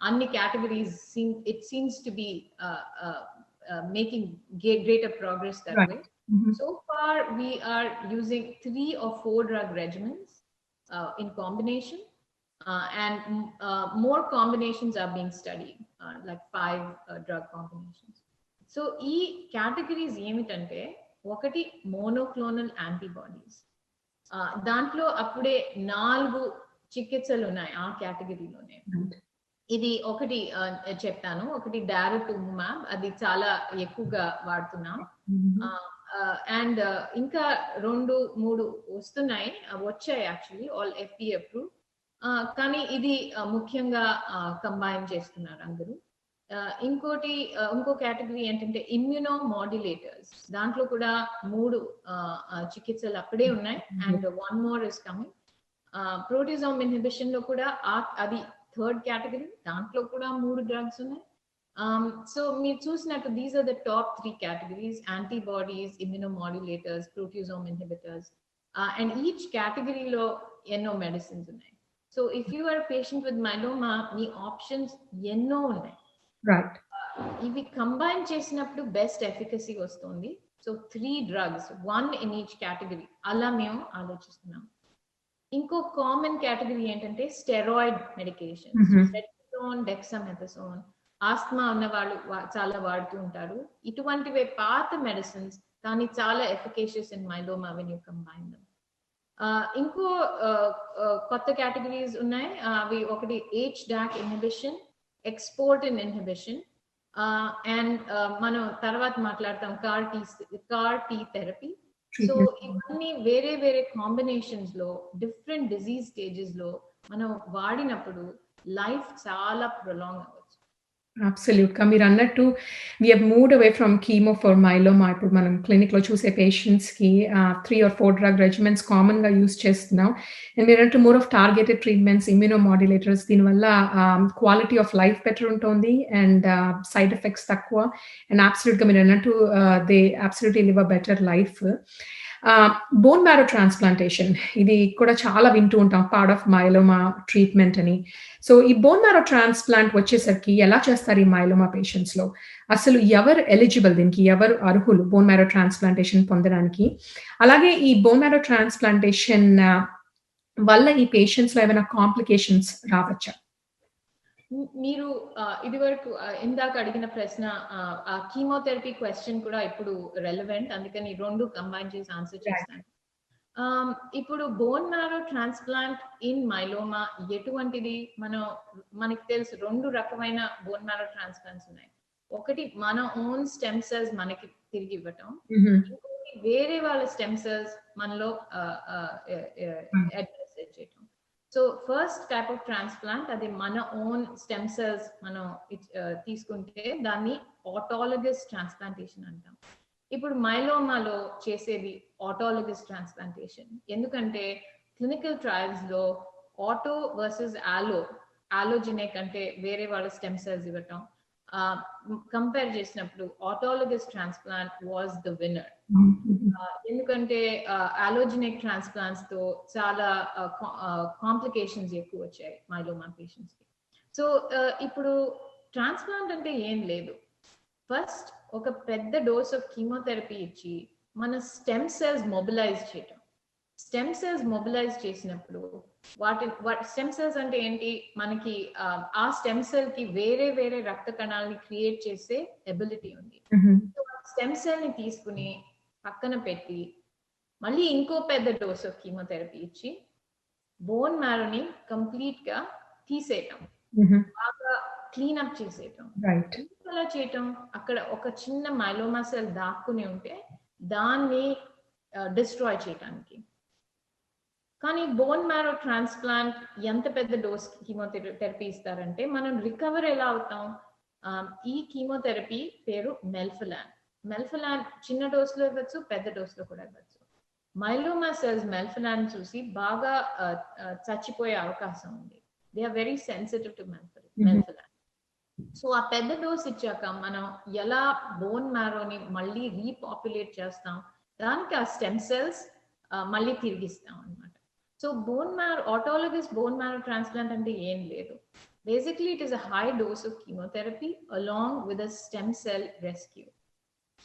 అన్ని categories it seems to be making greater progress that Right. way. So far we are using 3 or 4 drug regimens in combination, and more combinations are being studied, like 5 drug combinations. So ఈ categories ఏమిటంటే, ఒకటి monoclonal antibodies. దాంట్లో అప్పుడే 4 చికిత్సలు ఉన్నాయి ఆ కేటగిరీలోనే. ఇది ఒకటి చెప్తాను. ఒకటి డారటూమాబ్, అది చాలా ఎక్కువగా వాడుతున్నాం. అండ్ ఇంకా 2-3 వస్తున్నాయి, వచ్చాయి యాక్చువల్లీ, ఆల్ FDA అప్రూవ్. కానీ ఇది ముఖ్యంగా కంబైన్ చేస్తున్నారు అందరూ. ఇంకో కేటగిరీ ఏంటంటే ఇమ్యూనో మాడ్యులేటర్స్. దాంట్లో కూడా 3 చికిత్సలు అప్పుడే ఉన్నాయి, and 1 more is coming. Proteasome inhibition లో కూడా అది 3rd కేటగిరీ, దాంట్లో కూడా 3 డ్రగ్స్ ఉన్నాయి. సో మీరు చూసినట్టు these are the top 3 categories: antibodies, immunomodulators, proteasome inhibitors, and each కేటగిరీలో ఎన్నో మెడిసిన్స్ ఉన్నాయి. So if you are patient with myeloma, మీ ఆప్షన్స్ ఎన్నో ఉన్నాయి. రైట్. ఇవి కంబైన్ చేసినప్పుడు బెస్ట్ ఎఫికసీ వస్తుంది. So 3 drugs, 1 in each category, అలా మేము ఆలోచిస్తున్నాం. ఇంకో కామన్ కేటగిరీ ఏంటంటే steroid medications, prednisone, dexamethasone. Asma ఉన్న వాళ్ళు చాలా వాడుతూ ఉంటారు. ఇటువంటివే పాత మెడిసిన్స్, కానీ చాలా efficacious in myeloma when you combine them. ఇంకో కొత్త కేటగిరీస్ ఉన్నాయి. అవి ఒకటి HDAC ఇన్హిబిషన్, ఎక్స్పోర్టిన్ ఇన్హిబిషన్, అండ్ మనం తర్వాత మాట్లాడతాం CAR T థెరపీ. సో ఇవన్నీ వేరే వేరే కాంబినేషన్స్ లో, డిఫరెంట్ డిజీజ్ స్టేజెస్ లో మనం వాడినప్పుడు లైఫ్ చాలా ప్రొలాంగ్ అవ్వచ్చు. అబ్సల్యూట్గా మీరు అన్నట్టు we have moved away from chemo for myeloma. ఇప్పుడు మనం క్లినిక్లో చూసే పేషెంట్స్కి 3 or 4 డ్రగ్ రెజిమెంట్స్ కామన్గా యూస్ చేస్తున్నాం. అండ్ మీరు అన్నట్టు మోర్ ఆఫ్ టార్గెటెడ్ ట్రీట్మెంట్స్, ఇమ్యూనోమాడ్యులేటర్స్. దీనివల్ల క్వాలిటీ ఆఫ్ లైఫ్ బెటర్ ఉంటుంది, అండ్ సైడ్ ఎఫెక్ట్స్ తక్కువ. అండ్ అబ్సల్యూట్గా మీరు అన్నట్టు they absolutely live a better life. Bone marrow transplantation, ఇది కూడా చాలా వింటూ ఉంటాం, పార్ట్ ఆఫ్ మైలోమా ట్రీట్మెంట్ అని. సో ఈ బోన్ మ్యారో ట్రాన్స్ప్లాంట్ వచ్చేసరికి ఎలా చేస్తారు ఈ మైలోమా పేషెంట్స్ లో? అసలు ఎవరు ఎలిజిబుల్, దీనికి ఎవరు అర్హులు బోన్ మ్యారో ట్రాన్స్ప్లాంటేషన్ పొందడానికి? అలాగే ఈ బోన్ మ్యారో ట్రాన్స్ప్లాంటేషన్ వల్ల ఈ పేషెంట్స్ లో ఏమైనా కాంప్లికేషన్స్ రావచ్చా? మీరు ఇది వరకు ఇందాక అడిగిన ప్రశ్న, ఆ కీమోథెరపీ క్వశ్చన్ కూడా ఇప్పుడు రెలవెంట్, అందుకని 2 కంబైన్ చేసి ఆన్సర్ చేస్తాను. ఇప్పుడు bone marrow transplant in myeloma ఎటువంటిది? మనకి తెలుసు 2 రకమైన బోన్ మ్యారో ట్రాన్స్ప్లాంట్స్ ఉన్నాయి. ఒకటి మన ఓన్ స్టెమ్ సెల్స్ మనకి తిరిగి ఇవ్వటం, ఇంకొకటి వేరే వాళ్ళ స్టెమ్ సెల్స్ మనలో అడ్మినిస్ట్రేట్ చేయటం. So first type of transplant, అది మన ఓన్ స్టెమ్ సెల్స్ మనం తీసుకుంటే దాన్ని ఆటోలగస్ ట్రాన్స్ప్లాంటేషన్ అంటాం. ఇప్పుడు మైలోమాలో చేసేది ఆటోలగస్ ట్రాన్స్ప్లాంటేషన్. ఎందుకంటే క్లినికల్ ట్రయల్స్ లో ఆటో వర్సెస్ ఆలోజినిక్ అంటే వేరే వాళ్ళ స్టెమ్ సెల్స్ ఇవ్వటం కంపేర్ చేసినప్పుడు ఆటోలగస్ ట్రాన్స్ప్లాంట్ వాజ్ ద విన్నర్. ఎందుకంటే ఆలోజినిక్ ట్రాన్స్ప్లాంట్స్ తో చాలా కాంప్లికేషన్స్ ఎక్కువ వచ్చాయి మైలోమా పేషెంట్స్ కి. సో ఇప్పుడు ట్రాన్స్ప్లాంట్ అంటే ఏం లేదు, ఫస్ట్ ఒక పెద్ద డోస్ ఆఫ్ కీమోథెరపీ ఇచ్చి మన స్టెమ్ సెల్స్ మొబిలైజ్ చేయటం. స్టెమ్ సెల్స్ మొబిలైజ్ చేసినప్పుడు వాటి స్టెమ్ సెల్స్ అంటే ఏంటి, మనకి ఆ స్టెమ్ సెల్ కి వేరే వేరే రక్త కణాలని క్రియేట్ చేసే ఎబిలిటీ ఉంది. స్టెమ్ సెల్ ని తీసుకుని పక్కన పెట్టి మళ్ళీ ఇంకో పెద్ద డోస్ ఆఫ్ కీమోథెరపీ ఇచ్చి బోన్ మ్యారోని కంప్లీట్ గా తీసేయటం, బాగా క్లీన్ అప్ చేసేయటం. అలా చేయటం, అక్కడ ఒక చిన్న మైలోమా సెల్ దాక్కుని ఉంటే దాన్ని డిస్ట్రాయ్ చేయటానికి. కానీ బోన్ మ్యారో ట్రాన్స్ప్లాంట్ ఎంత పెద్ద డోస్ కీమోథెరపీ ఇస్తారంటే మనం రికవర్ ఎలా అవుతాం? ఈ కీమోథెరపీ పేరు మెల్ఫిలాన్. మెల్ఫిలాన్ చిన్న డోస్ లో ఇవ్వచ్చు, పెద్ద డోస్ లో కూడా ఇవ్వచ్చు. మైలోమా సెల్స్ మెల్ఫిలాన్ చూసి బాగా చచ్చిపోయే అవకాశం ఉంది. They are very sensitive to melphalan. So ఆ పెద్ద డోస్ ఇచ్చాక మనం ఎలా బోన్ మ్యారోని మళ్ళీ రీపాపులేట్ చేస్తాం, దానికి ఆ స్టెమ్ సెల్స్ మళ్ళీ తిరిగిస్తాం అన్నమాట. So autologous bone marrow transplant అంటే ఏం లేదు. Basically, it is a high dose of chemotherapy along with a stem cell rescue.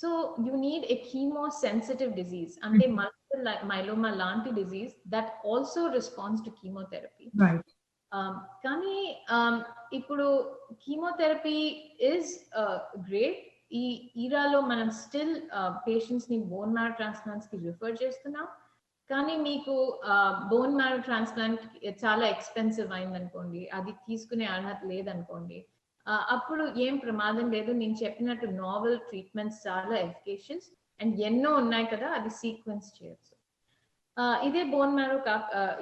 So you need a chemo-sensitive disease, ante multiple myeloma lanti disease that also responds to chemotherapy. Right. కానీ ఇప్పుడు chemotherapy is great. ఈ ఈరాలో మనం still patients ని bone marrow transplants కి refer చేస్తున్నాం. కానీ మీకు bone marrow transplant చాలా ఎక్స్పెన్సివ్ అయిందనుకోండి, అది తీసుకునే అర్హత లేదనుకోండి, అప్పుడు ఏం ప్రమాదం లేదు. నేను చెప్పినట్టు నావెల్ ట్రీట్మెంట్స్ చాలా ఎఫికేషియస్ అండ్ ఎన్నో ఉన్నాయి కదా, అది సీక్వెన్స్ చేయొచ్చు. ఇదే బోన్ మ్యారో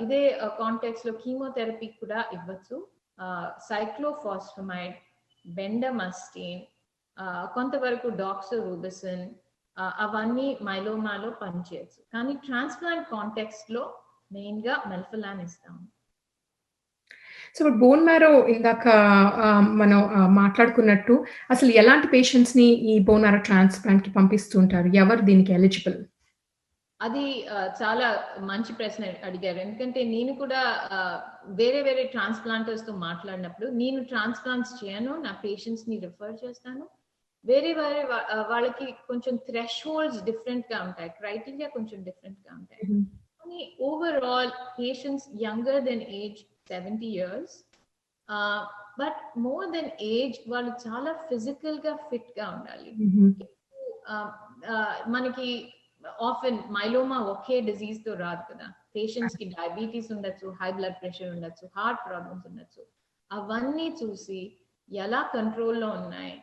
ఇదే కాంటెక్స్ లో కీమోథెరపీ కూడా ఇవ్వచ్చు. సైక్లోఫాస్ఫమైడ్, బెండమస్టిన్, కొంతవరకు డాక్సోరూబిసిన్, అవన్నీ మైలోమాలో పనిచేయచ్చు. కానీ ట్రాన్స్ప్లాంట్ కాంటెక్స్ట్ లో మెయిన్ గా మెల్ఫలాన్ ఇస్తాము. సో బోన్ మ్యారో ఇందాక మనం మాట్లాడుకున్నట్టు అసలు ఎలాంటి పేషెంట్స్ ని ఈ బోన్ మ్యారో ట్రాన్స్ప్లాంట్ కి పంపిస్తుంటారు? ఎవరు దీనికి ఎలిజిబుల్? అది చాలా మంచి ప్రశ్న అడిగారు. ఎందుకంటే నేను కూడా వేరే వేరే ట్రాన్స్ప్లాంటర్స్ తో మాట్లాడినప్పుడు, నేను ట్రాన్స్ప్లాంట్స్ చేయను, నా పేషెంట్స్ ని రిఫర్ చేస్తాను. వేరే వేరే వాళ్ళకి కొంచెం థ్రెష్ హోల్డ్స్ డిఫరెంట్ గా ఉంటాయి, క్రైటీరియా కొంచెం డిఫరెంట్ గా ఉంటాయి. కానీ overall patients younger than age 70 years, but more than age వాళ్ళు చాలా ఫిజికల్ గా ఫిట్ గా ఉండాలి. మనకి ఆఫెన్ మైలోమా ఒకే డిజీజ్ తో రాదు కదా. పేషెంట్స్ కి డయాబెటీస్ ఉండొచ్చు, హై బ్లడ్ ప్రెషర్ ఉండొచ్చు, హార్ట్ ప్రాబ్లమ్స్ ఉండొచ్చు. అవన్నీ చూసి ఎలా కంట్రోల్లో ఉన్నాయి,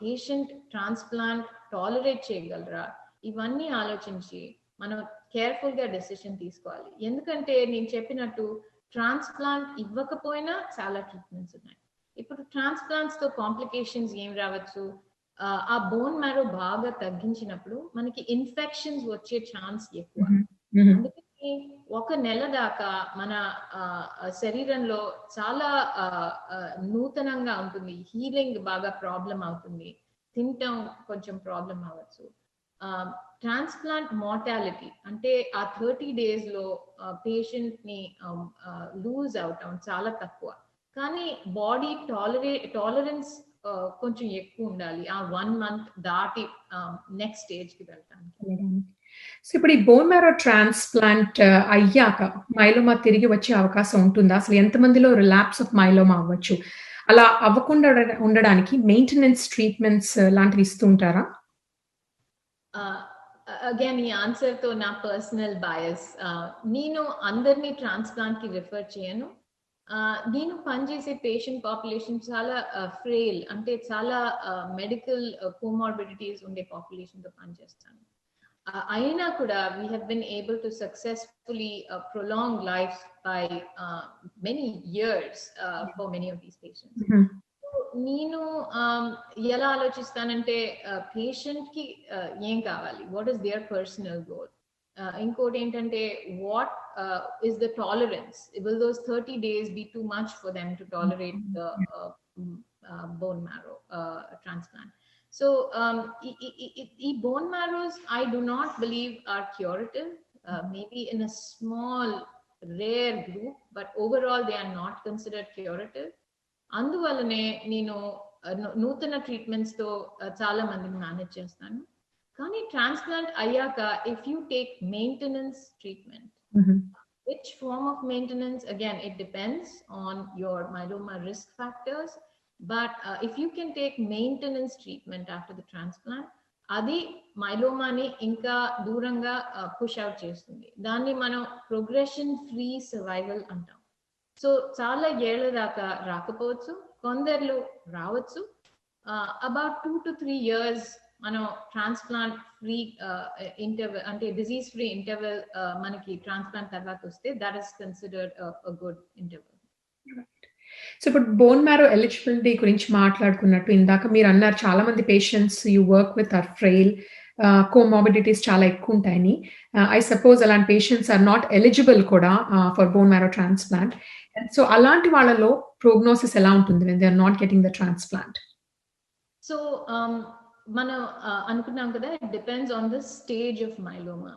పేషెంట్ ట్రాన్స్ప్లాంట్ టాలరేట్ చేయగలరా, ఇవన్నీ ఆలోచించి మనం కేర్ఫుల్ గా డెసిషన్ తీసుకోవాలి. ఎందుకంటే నేను చెప్పినట్టు ట్రాన్స్ప్లాంట్ ఇవ్వకపోయినా చాలా ట్రీట్మెంట్స్ ఉన్నాయి. ఇప్పుడు ట్రాన్స్ప్లాంట్స్ తో కాంప్లికేషన్స్ ఏం రావచ్చు, ఆ బోన్ మ్యారో బాగా తగ్గించినప్పుడు మనకి ఇన్ఫెక్షన్స్ వచ్చే ఛాన్స్ ఎక్కువ. అందుకని 1 నెల దాకా మన శరీరంలో చాలా నూతనంగా ఉంటుంది, హీలింగ్ బాగా ప్రాబ్లం అవుతుంది, తింటాం కొంచెం ప్రాబ్లం అవ్వచ్చు. ట్రాన్స్ప్లాంట్ మార్టాలిటీ అంటే ఆ 30 days లో పేషెంట్ ని లూజ్ అవటం చాలా తక్కువ. కానీ బాడీ టాలరెన్స్ కొంచెం ఎక్కువ ఉండాలి ఆ 1 month దాటి నెక్స్ట్ స్టేజ్ కి వెళ్ళడానికి. సో ఇప్పుడు ఈ బోన్ మ్యారో ట్రాన్స్ప్లాంట్ అయ్యాక మైలోమా తిరిగి వచ్చే అవకాశం ఉంటుందా? అసలు ఎంతమందిలో రిలాప్స్ ఆఫ్ మైలోమా అవ్వచ్చు? అలా అవ్వకుండా ఉండడానికి మెయింటెనెన్స్ ట్రీట్మెంట్స్ లాంటివి ఇస్తూ ఉంటారా? అగైన్ ఈ ఆన్సర్ తో నా పర్సనల్ బయాస్, నేను అందరినీ ట్రాన్స్ప్లాంట్ కి రిఫర్ చేయను. నేను పనిచేసే పేషెంట్ పాపులేషన్ చాలా ఫ్రేల్, అంటే చాలా మెడికల్ కోమార్బిడిటీస్ ఉండే పాపులేషన్ తో పనిచేస్తాను. అయినా కూడా we have been able to successfully prolong life by many years for many of these patients. నేను ఎలా ఆలోచిస్తానంటే పేషెంట్ కి ఏం కావాలి, what is there personal goal, ఇంకోటి ఏంటంటే what is the tolerance, will those 30 days be too much for them to tolerate the bone marrow transplant. So bone marrows I do not believe are curative, maybe in a small rare group, but overall they are not considered curative. అందువల్లనే నేను నూతన treatments తో చాలా మందిని manage చేస్తాను. కానీ transplant అయ్యాక if you take maintenance treatment, which form of maintenance, again it depends on your myeloma risk factors, but if you can take maintenance treatment after the transplant, అది మైలోమాని ఇంకా దూరంగా పుష్ అవుట్ చేస్తుంది. దాన్ని మనం progression free survival అంటాం. So చాలా ఏళ్ల దాకా రాకపోవచ్చు, కొందరిలో రావచ్చు. అబౌట్ 2 to 3 years మనం ట్రాన్స్ప్లాంట్ ఫ్రీ ఇంటర్వెల్, అంటే డిజీజ్ ఫ్రీ ఇంటర్వెల్ మనకి ట్రాన్స్ప్లాంట్ తర్వాత వస్తే that is considered a good interval. So ఇప్పుడు బోన్ మ్యారో ఎలిజిబిలిటీ గురించి మాట్లాడుకున్నట్టు ఇందాక మీరు అన్నారు చాలా మంది patients you work with are frail, comorbidities చాలా ఎక్కువ ఉంటాయని. ఐ సపోజ్ అలాంటి పేషెంట్స్ ఆర్ నాట్ ఎలిజిబుల్ కూడా for bone marrow transplant. So అలాంటి వాళ్ళలో ప్రోగ్నోసిస్ ఎలా ఉంటుంది when they are not getting the transplant? So మనం అనుకున్నాం కదా, it depends on the stage of myeloma.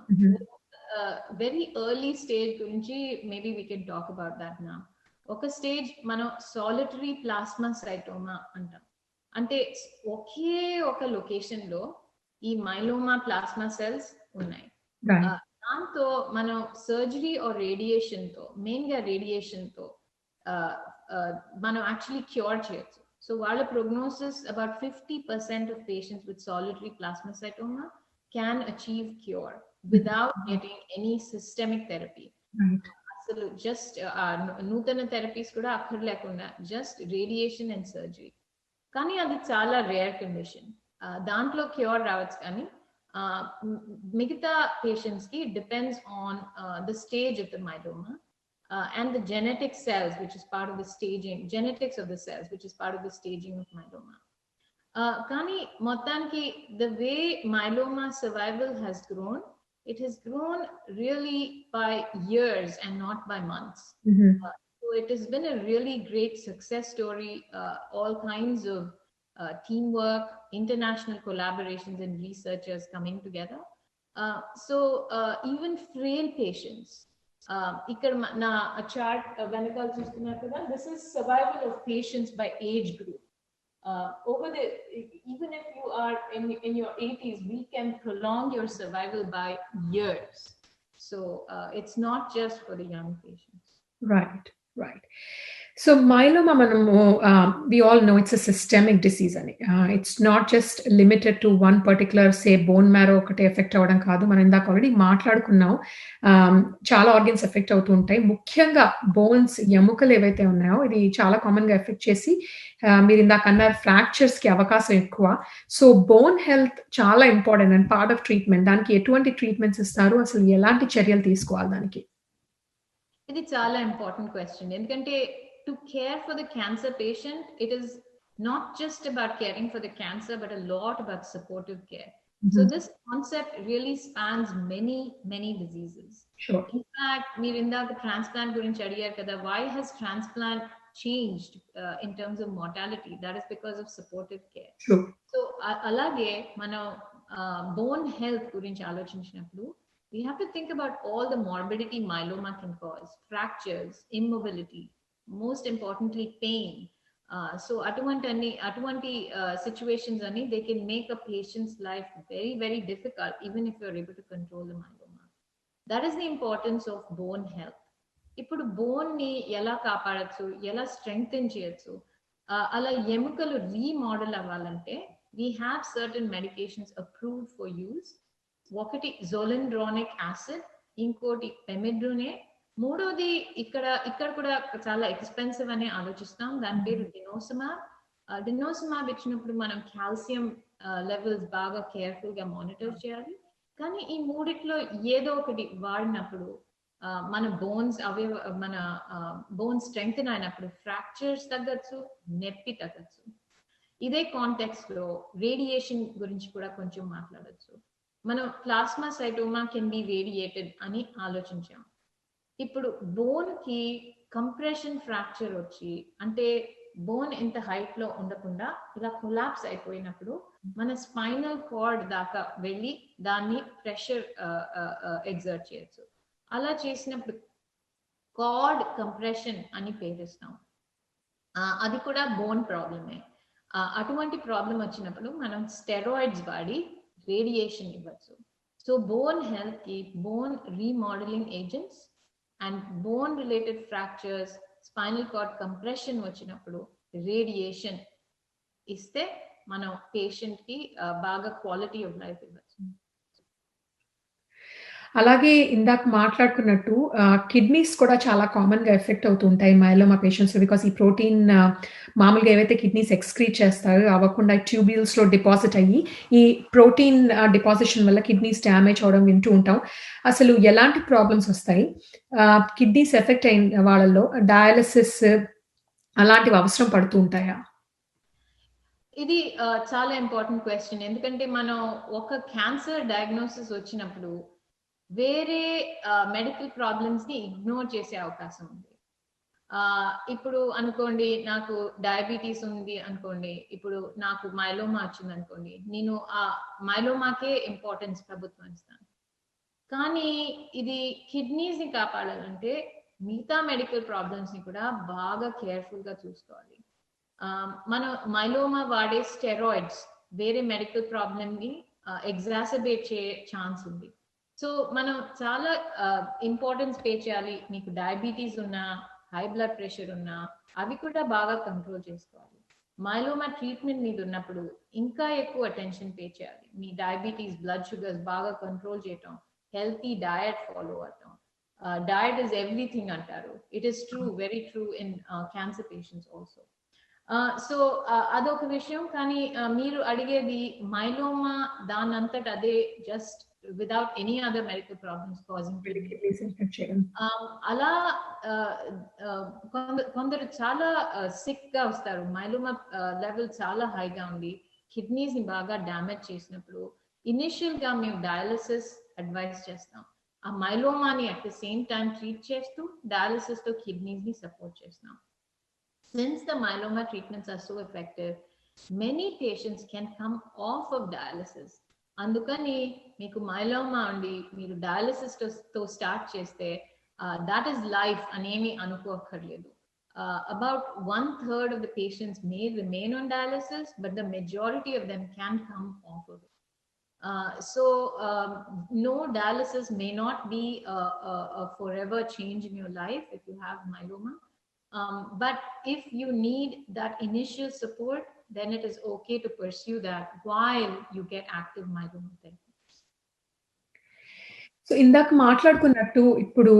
Very early stage గురించి maybe we can talk about that నా. ఒక స్టేజ్ మనం సాలిటరీ ప్లాస్మాసైటోమా అంటాం. అంటే ఒకే ఒక లొకేషన్ లో ఈ మైలోమా ప్లాస్మా సెల్స్ ఉన్నాయి. దాంతో మనం సర్జరీ ఆర్ రేడియేషన్ తో, మెయిన్ గా రేడియేషన్ తో మనం యాక్చువల్లీ క్యూర్ చేయొచ్చు. సో వాళ్ళ prognosis about 50% of patients with solitary plasmacytoma can achieve cure without getting any systemic therapy. అసలు జస్ట్ నూతన థెరపీస్ కూడా అక్కడ లేకుండా జస్ట్ రేడియేషన్ అండ్ సర్జరీ. కానీ అది చాలా రేర్ కండిషన్. దాంట్లో క్యూర్ రావచ్చు, కానీ మిగతా పేషెంట్స్ కి depends on the stage of the myeloma and the genetic cells, which is part of the staging, genetics of the cells, which is part of the staging of myeloma. Kani motanki, the way myeloma survival has grown, it has grown really by years and not by months. So it has been a really great success story, all kinds of teamwork, international collaborations and researchers coming together. So even frail patients, ఇక్కడ నా chart వెనకాల చూస్తున్నారు కదా, this is survival of patients by age group. Over the, even if you are in your 80s, we can prolong your survival by years. So it's not just for the young patients. Right. So myeloma, we all know it's a systemic disease ani. It's not just limited to one particular, say, bone marrow ఒకటే effect అవ్వడం కాదు. మనం ఇందాక already మాట్లాడుకున్నాం, చాలా organs effect అవుతూ ఉంటాయి. ముఖ్యంగా బోన్స్, ఎముకలు ఏవైతే ఉన్నాయో ఇది చాలా కామన్ గా ఎఫెక్ట్ చేసి మీరు ఇందాక అన్నారు ఫ్రాక్చర్స్ కి అవకాశం ఎక్కువ. సో బోన్ హెల్త్ చాలా important and part of treatment. దానికి ఎటువంటి ట్రీట్మెంట్స్ ఇస్తారు, అసలు ఎలాంటి చర్యలు తీసుకోవాలి దానికి? ఇది చాలా ఇంపార్టెంట్ క్వశ్చన్. ఎందుకంటే to care for the cancer patient, it is not just about caring for the cancer, but a lot about supportive care. So this concept really spans many diseases. Sure. In fact, meer indaga transplant gurinchi adigaru kada, why has transplant changed in terms of mortality? That is because of supportive care. Sure. So alage manam bone health gurinchi alochinchinappudu, we have to think about all the morbidity myeloma can cause: fractures, immobility, most importantly pain. So aటువంటి situations ani, they can make a patient's life very difficult even if you're able to control the myeloma. That is the importance of bone health. ఇప్పుడు bone ని ఎలా కాపాడచ్చు, ఎలా strengthen చేయొచ్చు, అలా ఎముకలు remodel అవ్వాలంటే we have certain medications approved for use. ఒకటి జోలిండ్రోనిక్ acid, ఇంకోటి పెమిడ్రోనే, మూడోది ఇక్కడ కూడా చాలా ఎక్స్పెన్సివ్ అనే ఆలోచిస్తాం, దాని పేరు డినోసమాబ్. డినోసమాబ్ ఇచ్చినప్పుడు మనం కాల్షియం లెవెల్స్ బాగా కేర్ఫుల్ గా మానిటర్ చేయాలి. కానీ ఈ మూడిట్లో ఏదో ఒకటి వాడినప్పుడు మన బోన్స్ స్ట్రెంగ్తెన్ అయినప్పుడు ఫ్రాక్చర్స్ తగ్గచ్చు, నొప్పి తగ్గచ్చు. ఇదే కాంటెక్స్ట్ లో రేడియేషన్ గురించి కూడా కొంచెం మాట్లాడచ్చు. మనం ప్లాస్మాసైటోమా కెన్ బి రేడియేటెడ్ అని ఆలోచించాం. ఇప్పుడు బోన్ కి కంప్రెషన్ ఫ్రాక్చర్ వచ్చి, అంటే బోన్ ఇంత హైట్ లో ఉండకుండా ఇలా కొలాప్స్ అయిపోయినప్పుడు మన స్పైనల్ కార్డ్ దాకా వెళ్ళి దాన్ని ప్రెషర్ ఎగ్జర్ట్ చేయొచ్చు. అలా చేసినప్పుడు కార్డ్ కంప్రెషన్ అని పేరుస్తాం. అది కూడా బోన్ ప్రాబ్లమే. అటువంటి ప్రాబ్లం వచ్చినప్పుడు మనం స్టెరాయిడ్స్ వాడి రేడియేషన్ ఇవ్వచ్చు. సో బోన్ హెల్త్ కి bone remodelling agents and bone related fractures, spinal cord compression వచ్చినప్పుడు రేడియేషన్ ఇస్తే మనం పేషెంట్ కి బాగా క్వాలిటీ ఆఫ్ లైఫ్ ఇవ్వచ్చు. అలాగే ఇందాక మాట్లాడుకున్నట్టు కిడ్నీస్ కూడా చాలా కామన్ గా ఎఫెక్ట్ అవుతూ ఉంటాయి మైలోమా పేషెంట్స్, బికాస్ ఈ ప్రోటీన్ మామూలుగా ఏవైతే కిడ్నీస్ ఎక్స్క్రీట్ చేస్తారో అవ్వకుండా ట్యూబ్యూల్స్ లో డిపాజిట్ అయ్యి ఈ ప్రోటీన్ డిపాజిషన్ వల్ల కిడ్నీస్ డ్యామేజ్ అవడం వింటూ ఉంటాం. అసలు ఎలాంటి ప్రాబ్లమ్స్ వస్తాయి? కిడ్నీస్ ఎఫెక్ట్ అయిన వాళ్ళలో డయాలసిస్ అలాంటివి అవసరం పడుతూ ఉంటాయా? ఇది చాలా ఇంపార్టెంట్ క్వశ్చన్. ఎందుకంటే మనం ఒక క్యాన్సర్ డయాగ్నోసిస్ వచ్చినప్పుడు వేరే మెడికల్ ప్రాబ్లమ్స్ ని ఇగ్నోర్ చేసే అవకాశం ఉంది. ఇప్పుడు అనుకోండి, నాకు డయాబెటీస్ ఉంది అనుకోండి, ఇప్పుడు నాకు మైలోమా వచ్చింది అనుకోండి, నేను ఆ మైలోమాకే ఇంపార్టెన్స్ ప్రభుత్వం ఇస్తాను. కానీ ఇది కిడ్నీస్ ని కాపాడాలంటే మిగతా మెడికల్ ప్రాబ్లమ్స్ ని కూడా బాగా కేర్ఫుల్ గా చూసుకోవాలి. మనం మైలోమా వాడే స్టెరాయిడ్స్ వేరే మెడికల్ ప్రాబ్లమ్ ని ఎగ్జాసబేట్ చేయ ఛాన్స్ ఉంది. సో మనం చాలా ఇంపార్టెన్స్ పే చేయాలి. మీకు డయాబెటీస్ ఉన్నా, హై బ్లడ్ ప్రెషర్ ఉన్నా అవి కూడా బాగా కంట్రోల్ చేసుకోవాలి. మైలోమా ట్రీట్మెంట్ మీద ఉన్నప్పుడు ఇంకా ఎక్కువ అటెన్షన్ పే చేయాలి. మీ డయాబెటీస్, బ్లడ్ షుగర్స్ బాగా కంట్రోల్ చేయటం, హెల్తీ డయట్ ఫాలో అవటం. డయట్ ఇస్ ఎవ్రీథింగ్ అంటారు. It is true, very true in cancer patients also. So అదొక విషయం. కానీ మీరు అడిగేది మైలోమా దానంతట అదే just without any other medical problems causing అలా కొందరు చాలా సిక్ గా వస్తారు. మైలోమా లెవెల్ చాలా హైగా ఉంది, కిడ్నీస్ ని బాగా డ్యామేజ్ చేసినప్పుడు ఇనిషియల్ గా మేము డయాలసిస్ అడ్వైస్ చేస్తాం. ఆ మైలోమాని at the same time treat చేస్తూ డయాలసిస్ తో కిడ్నీస్ ని సపోర్ట్ చేస్తాం. Since the myeloma treatments are so effective, many patients can come off of dialysis. Andukani meeku myeloma undi meeru dialysis to start cheste that is life anemi anukokarledu. About 1/3 of the patients may remain on dialysis, but the majority of them can come off of it. So no, dialysis may not be a forever change in your life if you have myeloma. But if you need that initial support, then it is okay to pursue that while you get active myeloma therapy. So ఇందాక మాట్లాడుకున్నట్టు ఇప్పుడు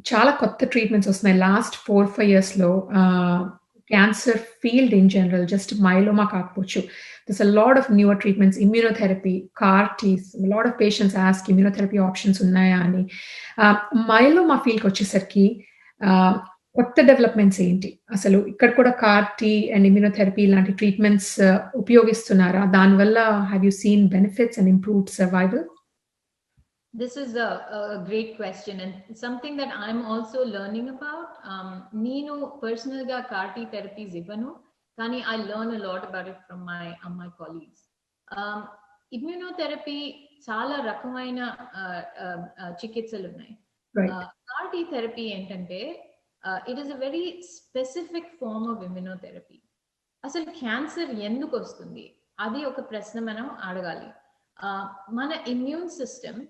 చాలా కొత్త treatments వస్తున్నాయి last 4-5 years లో. Cancer field in general, just myeloma కాకపోవచ్చు, this a lot of newer treatments, immunotherapy, CAR Ts, lot of patients ask immunotherapy options ఉన్నాయా అని. మైలోమా ఫీల్డ్కి వచ్చేసరికి కొత్త డెవలప్మెంట్స్ ఏంటి? అసలు ఇక్కడ కూడా కార్టీ అండ్ ఇమ్యూనోథెరపీ లాంటి ట్రీట్మెంట్స్ ఉపయోగిస్తున్నారా? దానివల్ల have you seen benefits and improved survival? This is a great question and something that I'm also learning about. Neenu personal ga CAR-T therapies ivanu, kani I learn a lot about it from my colleagues. Immunotherapy చాలా రకమైన చికిత్సలు ఉన్నాయి. CAR-T therapy ఏంటంటే it is a very specific form of immunotherapy. అసలు cancer ఎందుకు వస్తుంది అది ఒక ప్రశ్న మనం అడగాలి. మన ఇమ్యూన్ సిస్టమ్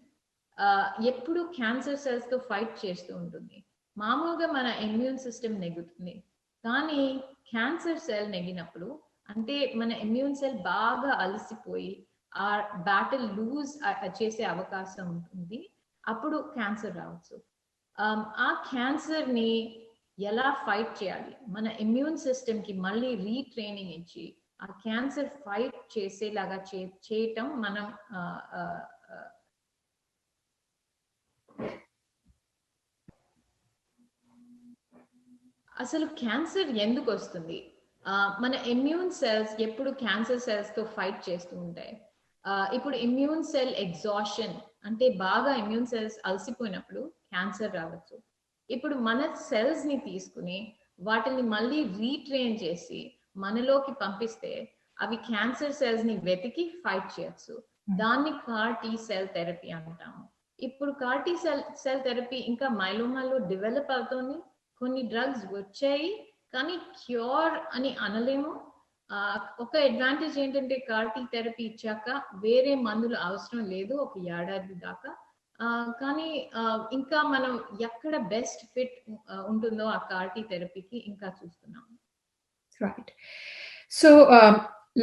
ఎప్పుడు క్యాన్సర్ సెల్స్ తో ఫైట్ చేస్తూ ఉంటుంది. మామూలుగా మన ఇమ్యూన్ సిస్టమ్ నెగ్గుతుంది, కానీ క్యాన్సర్ సెల్ నెగ్గినప్పుడు అంటే మన ఇమ్యూన్ సెల్ బాగా అలసిపోయి ఆ బ్యాటిల్ లూజ్ చేసే అవకాశం ఉంటుంది. అప్పుడు క్యాన్సర్ రావచ్చు. ఆ క్యాన్సర్ ని ఎలా ఫైట్ చేయాలి, మన ఇమ్యూన్ సిస్టమ్ కి మళ్ళీ రీట్రైనింగ్ ఇచ్చి ఆ క్యాన్సర్ ఫైట్ చేసేలాగా చేయటం మనం అసలు క్యాన్సర్ ఎందుకు వస్తుంది? మన ఇమ్యూన్ సెల్స్ ఎప్పుడు క్యాన్సర్ సెల్స్ తో ఫైట్ చేస్తూ ఉంటాయి. ఇప్పుడు ఇమ్యూన్ సెల్ ఎగ్జాషన్ అంటే బాగా ఇమ్యూన్ సెల్స్ అలసిపోయినప్పుడు క్యాన్సర్ రావచ్చు. ఇప్పుడు మన సెల్స్ ని తీసుకుని వాటిని మళ్ళీ రీట్రైన్ చేసి మనలోకి పంపిస్తే అవి క్యాన్సర్ సెల్స్ ని వెతికి ఫైట్ చేయొచ్చు. దాన్ని CAR-T సెల్ థెరపీ అంటాము. ఇప్పుడు CAR-T సెల్ థెరపీ ఇంకా మైలోమాలో డెవలప్ అవుతోంది. కొన్ని డ్రగ్స్ వచ్చాయి, కానీ క్యూర్ అని అనలేము. ఒక అడ్వాంటేజ్ ఏంటంటే CAR-T థెరపీ ఇచ్చాక వేరే మందులు అవసరం లేదు ఒక ఏడాది దాకా. కానీ ఇంకా మనం ఎక్కడ బెస్ట్ ఫిట్ ఉంటుందో ఆ CAR-T థెరపీకి ఇంకా చూస్తున్నాం. రైట్. సో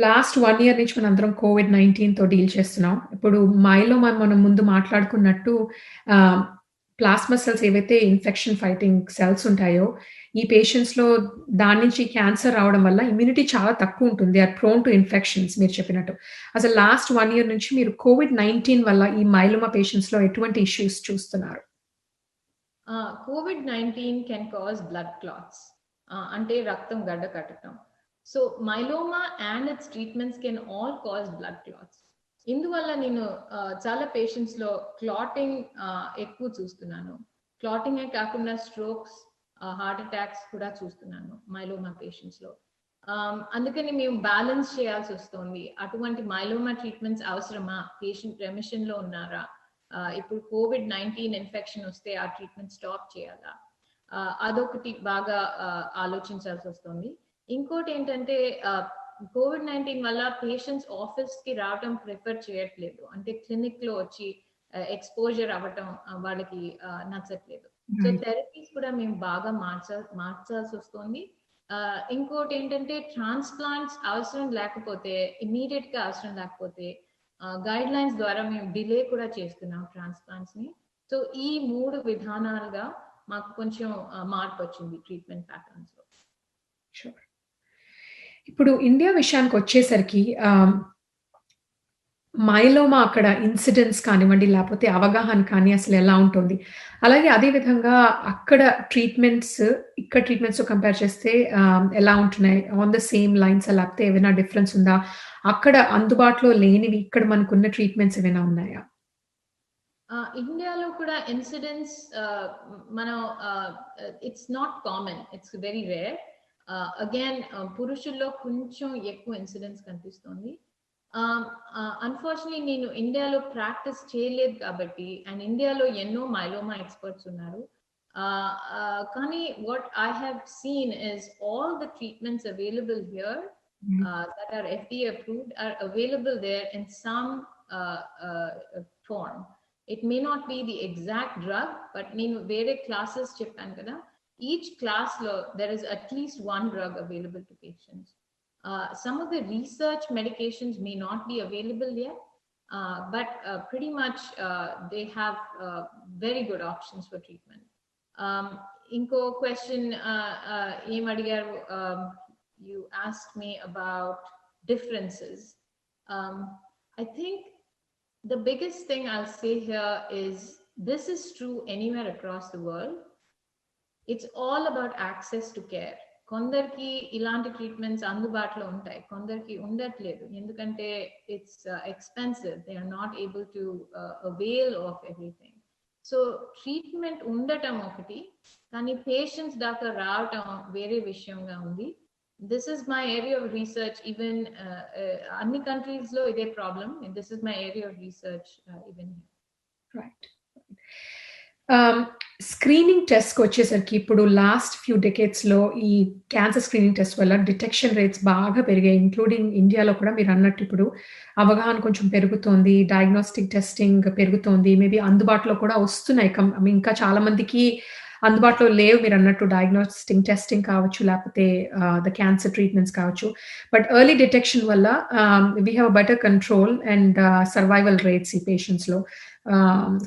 లాస్ట్ 1 year నుంచి మనం అందరం COVID-19 తో డీల్ చేస్తున్నాం. ఇప్పుడు మైలోమా మనం ముందు మాట్లాడుకున్నట్టు ప్లాస్మా సెల్స్ ఏవైతే ఇన్ఫెక్షన్ ఫైటింగ్ సెల్స్ ఉంటాయో ఈ పేషెంట్స్ లో దాని నుంచి క్యాన్సర్ రావడం వల్ల ఇమ్యూనిటీ చాలా తక్కువ ఉంటుంది. ఆర్ ప్రోన్ టు ఇన్ఫెక్షన్స్ మీరు చెప్పినట్టు. అసలు లాస్ట్ 1 year నుంచి మీరు COVID-19 వల్ల ఈ మైలోమా పేషెంట్స్ లో ఎటువంటి ఇష్యూస్ చూస్తున్నారు? COVID-19 can cause blood clots, అంటే రక్తం గడ్డ కట్టడం. So myeloma and its treatments can all cause blood clots. ఇందువల్ల నేను చాలా పేషెంట్స్ లో క్లాటింగ్ ఎక్కువ చూస్తున్నాను. క్లాటింగే కాకుండా స్ట్రోక్స్, హార్ట్ అటాక్స్ కూడా చూస్తున్నాను మైలోమా పేషెంట్స్ లో. అందుకని మేము బ్యాలెన్స్ చేయాల్సి వస్తుంది. అటువంటి మైలోమా ట్రీట్మెంట్స్ అవసరమా, పేషెంట్ రెమిషన్ లో ఉన్నారా, ఇప్పుడు COVID-19 ఇన్ఫెక్షన్ వస్తే ఆ ట్రీట్మెంట్ స్టాప్ చేయాలా, అదొకటి బాగా ఆలోచించాల్సి వస్తుంది. ఇంకోటి ఏంటంటే COVID-19 వల్ల పేషెంట్స్ ఆఫీస్ కి రావడం ప్రిఫర్ చేయట్లేదు, అంటే క్లినిక్ లో వచ్చి ఎక్స్పోజర్ అవ్వటం వాళ్ళకి నచ్చట్లేదు. సో థెరపీస్ కూడా మేము బాగా మార్చాల్సి వస్తుంది. ఇంకోటి ఏంటంటే ట్రాన్స్ప్లాంట్స్ అవసరం లేకపోతే, ఇమీడియట్ గా అవసరం లేకపోతే గైడ్ లైన్స్ ద్వారా మేము డిలే కూడా చేస్తున్నాం ట్రాన్స్ప్లాంట్స్ ని. సో ఈ 3 విధానాలుగా మాకు కొంచెం మార్పు వచ్చింది ట్రీట్మెంట్ ప్యాటర్న్స్ లో. ఇప్పుడు ఇండియా విషయానికి వచ్చేసరికి మైలోమా అక్కడ ఇన్సిడెన్స్ కానివ్వండి, లేకపోతే అవగాహన కానీ అసలు ఎలా ఉంటుంది? అలాగే అదే విధంగా అక్కడ ఇక్కడ ట్రీట్మెంట్స్‌తో కంపేర్ చేస్తే ఎలా ఉంటున్నాయి? ఆన్ ద సేమ్ లైన్సా? లేకపోతే ఏమైనా డిఫరెన్స్ ఉందా? అక్కడ అందుబాటులో లేనివి ఇక్కడ మనకున్న ట్రీట్మెంట్స్ ఏమైనా ఉన్నాయా? ఇండియాలో కూడా ఇన్సిడెన్స్ మనం it's not common, it's very rare. Again పురుషుల్లో కొంచెం ఎక్కువ ఇన్సిడెన్స్ కనిపిస్తుంది. అన్ఫార్చునేట్లీ నేను ఇండియాలో ప్రాక్టీస్ చేయలేదు కాబట్టి, అండ్ ఇండియాలో ఎన్నో మైలోమా ఎక్స్పర్ట్స్ ఉన్నారు. కానీ what I have seen is all the treatments available here that are FDA approved are available there in some form. It may not be the exact drug, but నేను వేరే classes చెప్పాను కదా, each class లో there is at least one drug available to patients. Some of the research medications may not be available yet, but pretty much they have very good options for treatment. Inko question em adigaru, you asked me about differences. I think the biggest thing I'll say here is this is true anywhere across the world. It's all about access to care. కొందరికి ఇలాంటి treatments అందుబాటులో ఉంటాయి, కొందరికి ఉండట్లేదు, ఎందుకంటే it's expensive, they are not able to avail of everything. So treatment ఉండటం ఒకటి, కానీ పేషెంట్స్ దాకా రావటం వేరే విషయంగా ఉంది. This is my area of research. Even any countries lo ide problem, and this is my area of research even here. Right. Screening టెస్ట్‌కి వచ్చేసరికి ఇప్పుడు లాస్ట్ ఫ్యూ డెకేడ్స్‌లో ఈ క్యాన్సర్ స్క్రీనింగ్ టెస్ట్ వల్ల డిటెక్షన్ రేట్స్ బాగా పెరిగాయి. ఇంక్లూడింగ్ ఇండియాలో కూడా మీరన్నట్టు ఇప్పుడు అవగాహన కొంచెం పెరుగుతోంది. డయాగ్నోస్టిక్ టెస్టింగ్ పెరుగుతోంది. మేబీ అందుబాటులో కూడా వస్తున్నాయి. ఇంకా చాలా మందికి అందుబాటులో లేవు మీరన్నట్టు డయాగ్నోస్టిక్ టెస్టింగ్ కావచ్చు, లేకపోతే ద క్యాన్సర్ ట్రీట్మెంట్స్ కావచ్చు. బట్ ఎర్లీ డిటెక్షన్ వల్ల we have better control and survival rates ఈ పేషెంట్స్‌లో.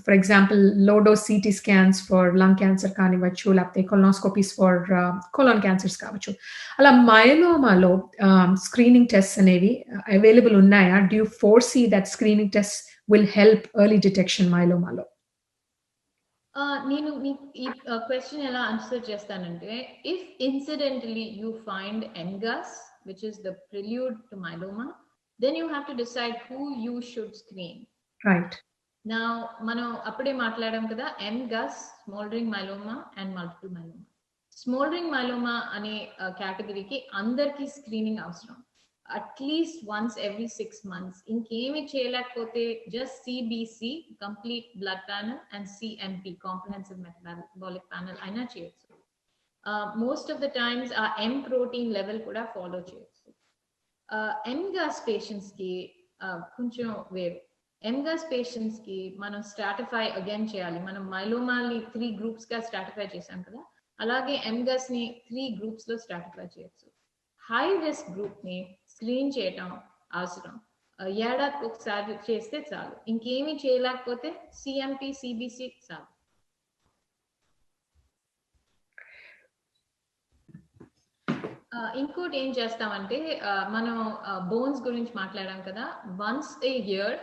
For example low dose CT scans for lung cancer కానివ్వచ్చు, లేకపోతే కొలనోస్కోపీస్ ఫర్ కోలాన్ క్యాన్సర్స్ కావచ్చు. అలా మయోలోమాలో స్క్రీనింగ్ టెస్ట్స్ అనేవి అవైలబుల్ ఉన్నాయా? Do you foresee that screening test will help early detection మయోలోమాలో? నేను ఈ క్వశ్చన్ ఎలా ఆన్సర్ చేస్తానంటే, if incidentally you find MGUS which is the prelude to myeloma, then you have to decide who you should screen. Right. నా మనం అప్పుడే మాట్లాడాం కదా, MGUS, smoldering myeloma and multiple myeloma. Smoldering myeloma అనే కేటగిరీకి అందరికీ స్క్రీనింగ్ అవసరం, అట్లీస్ట్ వన్స్ ఎవ్రీ 6 months. ఇంకేమి చేయలేకపోతే just CBC, complete blood panel, and CMP, comprehensive metabolic panel అయినా చేయొచ్చు. మోస్ట్ ఆఫ్ ద టైమ్స్ ఆ ఎం ప్రోటీన్ లెవెల్ కూడా ఫాలో చేయొచ్చు. ఎంగాస్ పేషెంట్స్ కి కొంచెం వేరు. ఎంగాస్ పేషెంట్స్ కి మనం స్ట్రాటిఫై అగైన్ చేయాలి. మనం మైలోమాని 3 groups గా స్ట్రాటిఫై చేశాం కదా, అలాగే ఎంగాస్ ని 3 groups లో స్ట్రాటిఫై చేయొచ్చు. హై రిస్క్ గ్రూప్ ని స్క్రీన్ చేయటం అవసరం. ఏడాదికి ఒకసారి చేస్తే చాలు. ఇంకేమీ చేయలేకపోతే సిఎంపి, సిబిసి చాలు. ఇంకోటి ఏం చేస్తామంటే, మనం బోన్స్ గురించి మాట్లాడాం కదా, once a year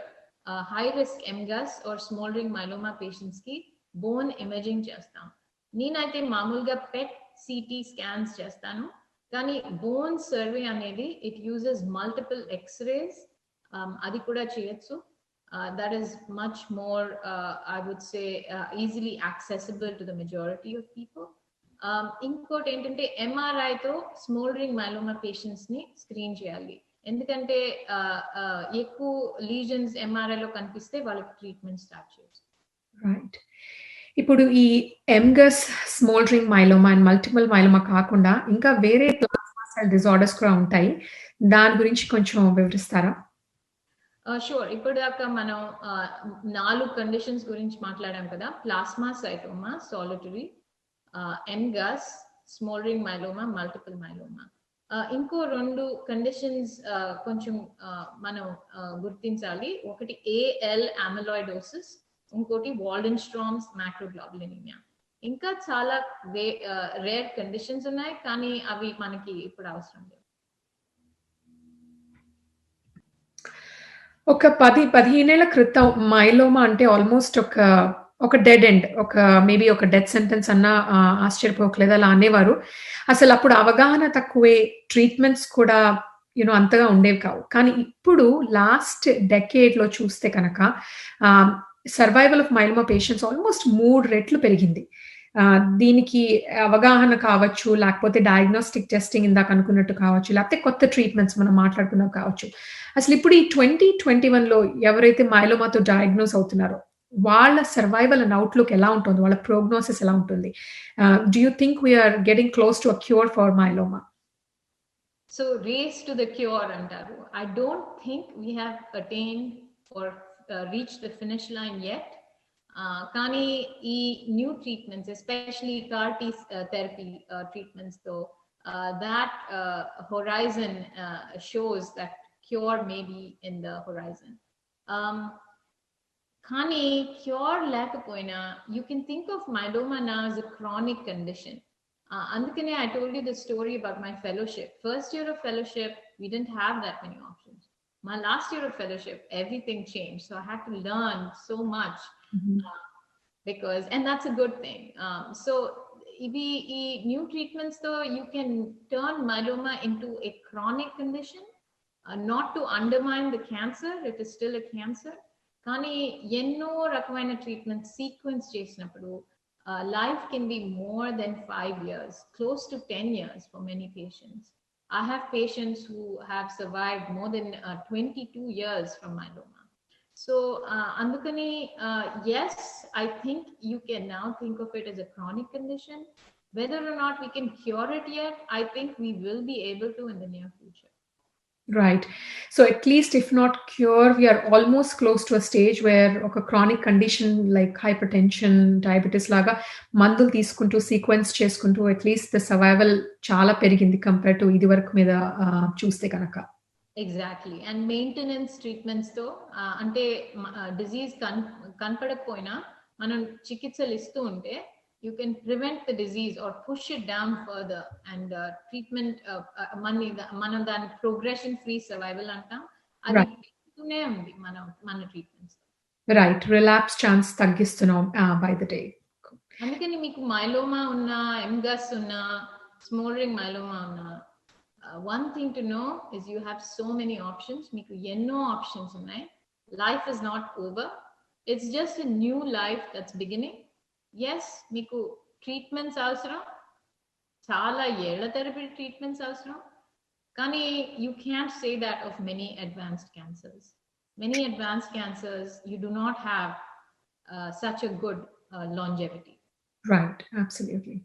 high risk MGUS or smoldering myeloma patients కి బోన్ ఇమేజింగ్ చేస్తాం. నేనైతే మామూలుగా పెట్ సిటీ స్కాన్స్ చేస్తాను, కానీ బోన్ సర్వే అనేది ఇట్ యూజెస్ మల్టిపుల్ ఎక్స్రేస్, అది కూడా చేయొచ్చు. That is much more I would say easily accessible to the majority of people. ఇంకోటి ఏంటంటే, ఎంఆర్ఐతో స్మోల్డరింగ్ మైలోమా పేషెంట్స్ ని స్క్రీన్ చేయాలి, ఎందుకంటే ఎక్కువ లీజన్స్ ఎంఆర్ఐలో కనిపిస్తే వాళ్ళకి ట్రీట్మెంట్ స్టార్ట్ చేయొచ్చు. రైట్. ఇప్పుడు ఈ ఎంగస్, smoldering myeloma and multiple myeloma కాకుండా ఇంకా వేరే ప్లాస్మా సెల్ డిజార్డర్స్ కూడా ఉంటాయి. దాని గురించి కొంచెం వివరిస్తారా? షూర్. ఇప్పటిదాకా మనం 4 కండిషన్స్ గురించి మాట్లాడాం కదా! ప్లాస్మాసైటోమా, solitary, ఎంగస్, smoldering myeloma, multiple myeloma. ఇంకో 2 కండిషన్స్ కొంచెం మనం గుర్తించాలి. ఒకటి ఏఎల్ అమిలాయిడోసిస్, ఇంకోటి వాల్డెన్స్ట్రామ్స్ మ్యాక్రోగ్లోబులినిమియా. ఇంకా చాలా రేర్ కండిషన్స్ ఉన్నాయి, కానీ అవి మనకి ఇప్పుడు అవసరం లేదు. ఒక 10-15 ఏళ్ల క్రితం మైలోమా అంటే ఆల్మోస్ట్ ఒక డెడ్ ఎండ్. మేబీ ఒక డెత్ సెంటెన్స్ అన్నా ఆశ్చర్యపోకలేదు. అలా అనేవారు. అసలప్పుడు అవగాహన తక్కువే. ట్రీట్మెంట్స్ కూడా అంతగా ఉండేవి కావు. కానీ ఇప్పుడు లాస్ట్ డెకేడ్‌లో చూస్తే కనుక survival of myeloma patients almost 3 రెట్లు పెరిగింది. దీనికి అవగాహన కావచ్చు, లేకపోతే డయాగ్నోస్టిక్ టెస్టింగ్ ఇందాక అనుకున్నట్టు కావచ్చు, లేకపోతే కొత్త ట్రీట్మెంట్స్ మనం మాట్లాడుకున్నవి కావచ్చు. అసలు ఇప్పుడు ఈ 2021లో ఎవరైతే మైలోమాతో డయాగ్నోస్ అవుతున్నారో వాళ్ళ సర్వైవల్ అండ్ అవుట్‌లుక్ ఎలా ఉంటుంది? వాళ్ళ ప్రోగ్నోసిస్ ఎలా ఉంటుంది? Do you think we are getting close to a cure for myeloma? So race to the cure antaru. I don't think we have attained or reached the finish line yet. Kani new treatments, especially CAR T therapy treatments, though that horizon shows that cure may be in the horizon. Kani cure lekapoina, you can think of myeloma now as a chronic condition. Andukane I told you the story about my fellowship. First year of fellowship, we didn't have that many options. My last year of fellowship, everything changed. So I had to learn so much and that's a good thing. So new treatments though, you can turn myeloma into a chronic condition, not to undermine the cancer. It is still a cancer. Kani enno rakamaina treatment sequence chesinappudu life can be more than 5 years, close to 10 years for many patients. I have patients who have survived more than 22 years from myeloma. So andukani yes, I think you can now think of it as a chronic condition. Whether or not we can cure it yet, I think we will be able to in the near future. Right. So at least if not cure, we are almost close to a stage where a chronic condition like hypertension, diabetes laga mandulu తీసుకుంటూ sequence చేసుకుంటూ at least the survival చాలా పెరిగింది compared to ఇది వరకు మీద చూస్తే కనుక. Exactly. And maintenance treatments తో అంటే డిజీజ్ కనపడకపోయినా మనం చికిత్సలు ఇస్తూ ఉంటే you can prevent the disease or push it down further, and treatment మనం దాని progression free survival అంటాం. అది పెరుగుతూనే ఉంది మన ట్రీట్మెంట్స్. రైట్. రిలాప్స్ ఛాన్స్ తగ్గిస్తున్నాం బై ద డే. అందుకని మీకు మైలోమా ఉన్నా, ఎంగస్ ఉన్నా, స్మోల్డరింగ్ మైలోమా ఉన్నా, one thing to know is you have so many options. మీకు ఎన్నో ఆప్షన్స్ ఉన్నాయి. Life is not over. It's just a new life that's beginning. Yes, మీకు ట్రీట్మెంట్స్ అవసరం, చాలా ఏళ్ల థెరపీ ట్రీట్మెంట్స్ అవసరం, కానీ you can't say that of many advanced cancers. Many advanced cancers, you do not have such a good longevity. Right, absolutely.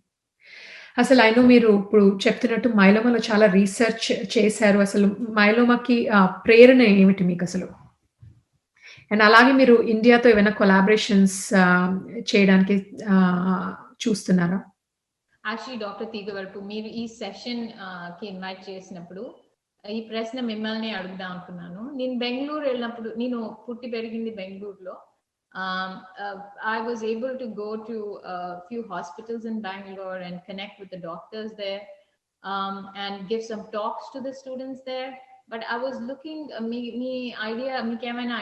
అసలు I know మీరు ఇప్పుడు చెప్తున్నట్టు మైలోమాలో చాలా రీసెర్చ్ చేశారు. అసలు మైలోమాకి ప్రేరణ ఏమిటి మీకు అసలు? అండ్ అలాగే మీరు ఇండియాతో ఏమైనా కొలాబరేషన్స్ చేయడానికి చూస్తున్నారా? యాక్చువల్లీ డాక్టర్ తీగవరపు, మీరు ఈ సెషన్ కి ఇన్వైట్ చేసినప్పుడు ఈ ప్రశ్న మిమ్మల్ని అడుగుదాం అనుకున్నాను. నేను బెంగళూరు వెళ్ళినప్పుడు, నేను పుట్టి పెరిగింది బెంగళూరులో. I was able to go to a few hospitals in Bangalore and connect with the doctors there, and give some talks to the students there. But I was looking,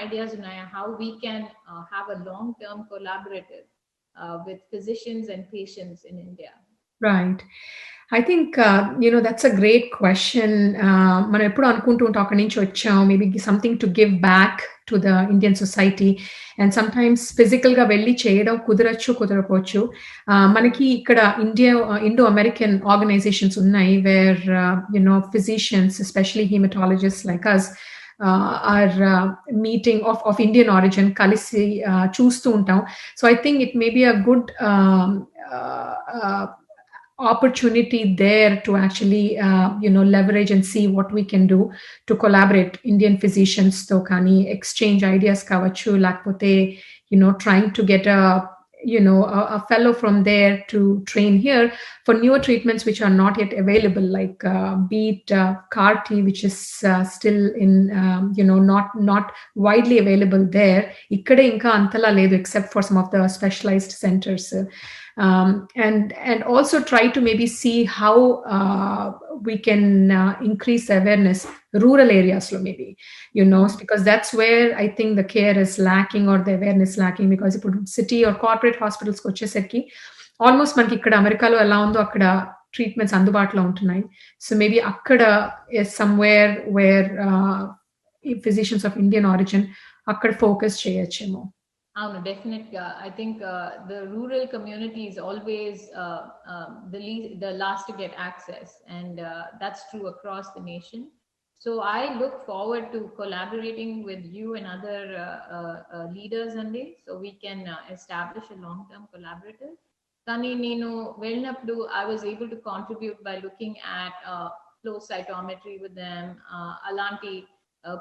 ideas how we can have a long-term collaborative with physicians and patients in India. Right. I think, that's a great question. మనం ఎప్పుడు అనుకుంటూ ఉంటాం అక్కడి నుంచి వచ్చాం, maybe something to give back to the Indian society. And sometimes ఫిజికల్గా వెళ్ళి చేయడం కుదరకపోవచ్చు. మనకి ఇక్కడ ఇండో అమెరికన్ ఆర్గనైజేషన్స్ ఉన్నాయి where physicians, especially haematologist like us, our meeting of Indian origin కలిసి చూస్తూ ఉంటాం. So I think it may be a good opportunity there to actually leverage and see what we can do to collaborate Indian physicians తో కానీ exchange ideas కావచ్చు, లేకపోతే trying to get a fellow from there to train here for newer treatments which are not yet available, like be it CAR T, which is still in not widely available there. Ikkade inka antala ledu except for some of the specialized centers. And also try to maybe see how we can increase awareness rural areas lo maybe, because that's where I think the care is lacking or the awareness lacking, because ఇప్పుడు city or corporate hospitals కి వచ్చేసరికి almost మనకి ఇక్కడ అమెరికాలో ఎలా ఉందో అక్కడ treatments అందుబాటులో ఉంటున్నాయి. సో మేబీ అక్కడ somewhere where physicians of Indian origin అక్కడ ఫోకస్ చేయొచ్చేమో. అవును, డెఫినెట్ గా. I think the rural community is always the last to get access, and that's true across the nation. So I look forward to collaborating with you and other leaders and so we can establish a long-term collaborative. Kani nenu velnappudu I was able to contribute by looking at flow cytometry with them, alanti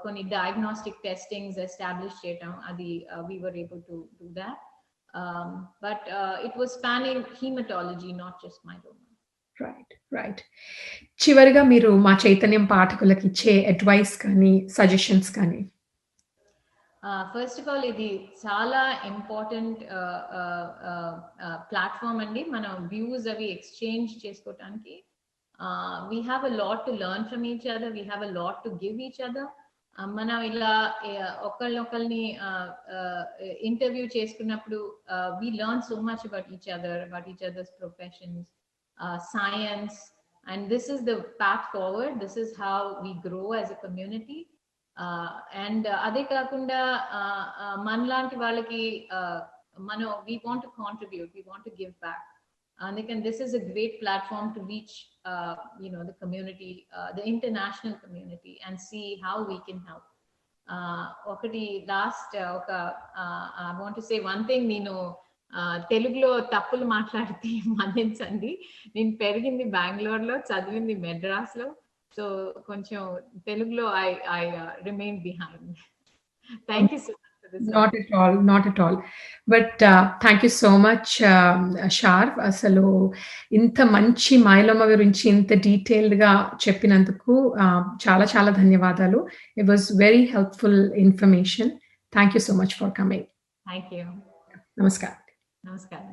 koni diagnostic testings established cheyatam, adi we were able to do that, but it was spanning hematology, not just myeloma. Right. చివరిగా మీరు మా చైతన్యం పాఠకులకు ఇచ్చే advice కానీ suggestions కానీ? First of all ఇది చాలా ఇంపార్టెంట్ ప్లాట్ఫామ్ అండి. మనం వ్యూస్ అవి ఎక్స్చేంజ్ చేసుకోవటానికి. We have a lot to learn from each other, we have a lot to give each other. మనం ఇలా ఒకళ్ళని ఇంటర్వ్యూ చేసుకున్నప్పుడు we learn so much about each others professions, science, and this is the path forward. This is how we grow as a community, and ade kakunda manlanti valaki we want to contribute, we want to give back, and again this is a great platform to reach the community, the international community, and see how we can help. Okati last I want to say one thing. తెలుగులో తప్పులు మాట్లాడితే మన్నించండి. నేను పెరిగింది బెంగళూరులో, చదివింది మెడ్రాస్లో, so కొంచెం తెలుగులో I remain behind. Thank you so much for this. Not at all but thank you so much sharp. అసలు ఇంత మంచి మైలోమా గురించి ఇంత డీటెయిల్డ్ గా చెప్పినందుకు చాలా చాలా ధన్యవాదాలు. It was very helpful information. Thank you so much for coming. Thank you. నమస్కారం. నమస్కారం.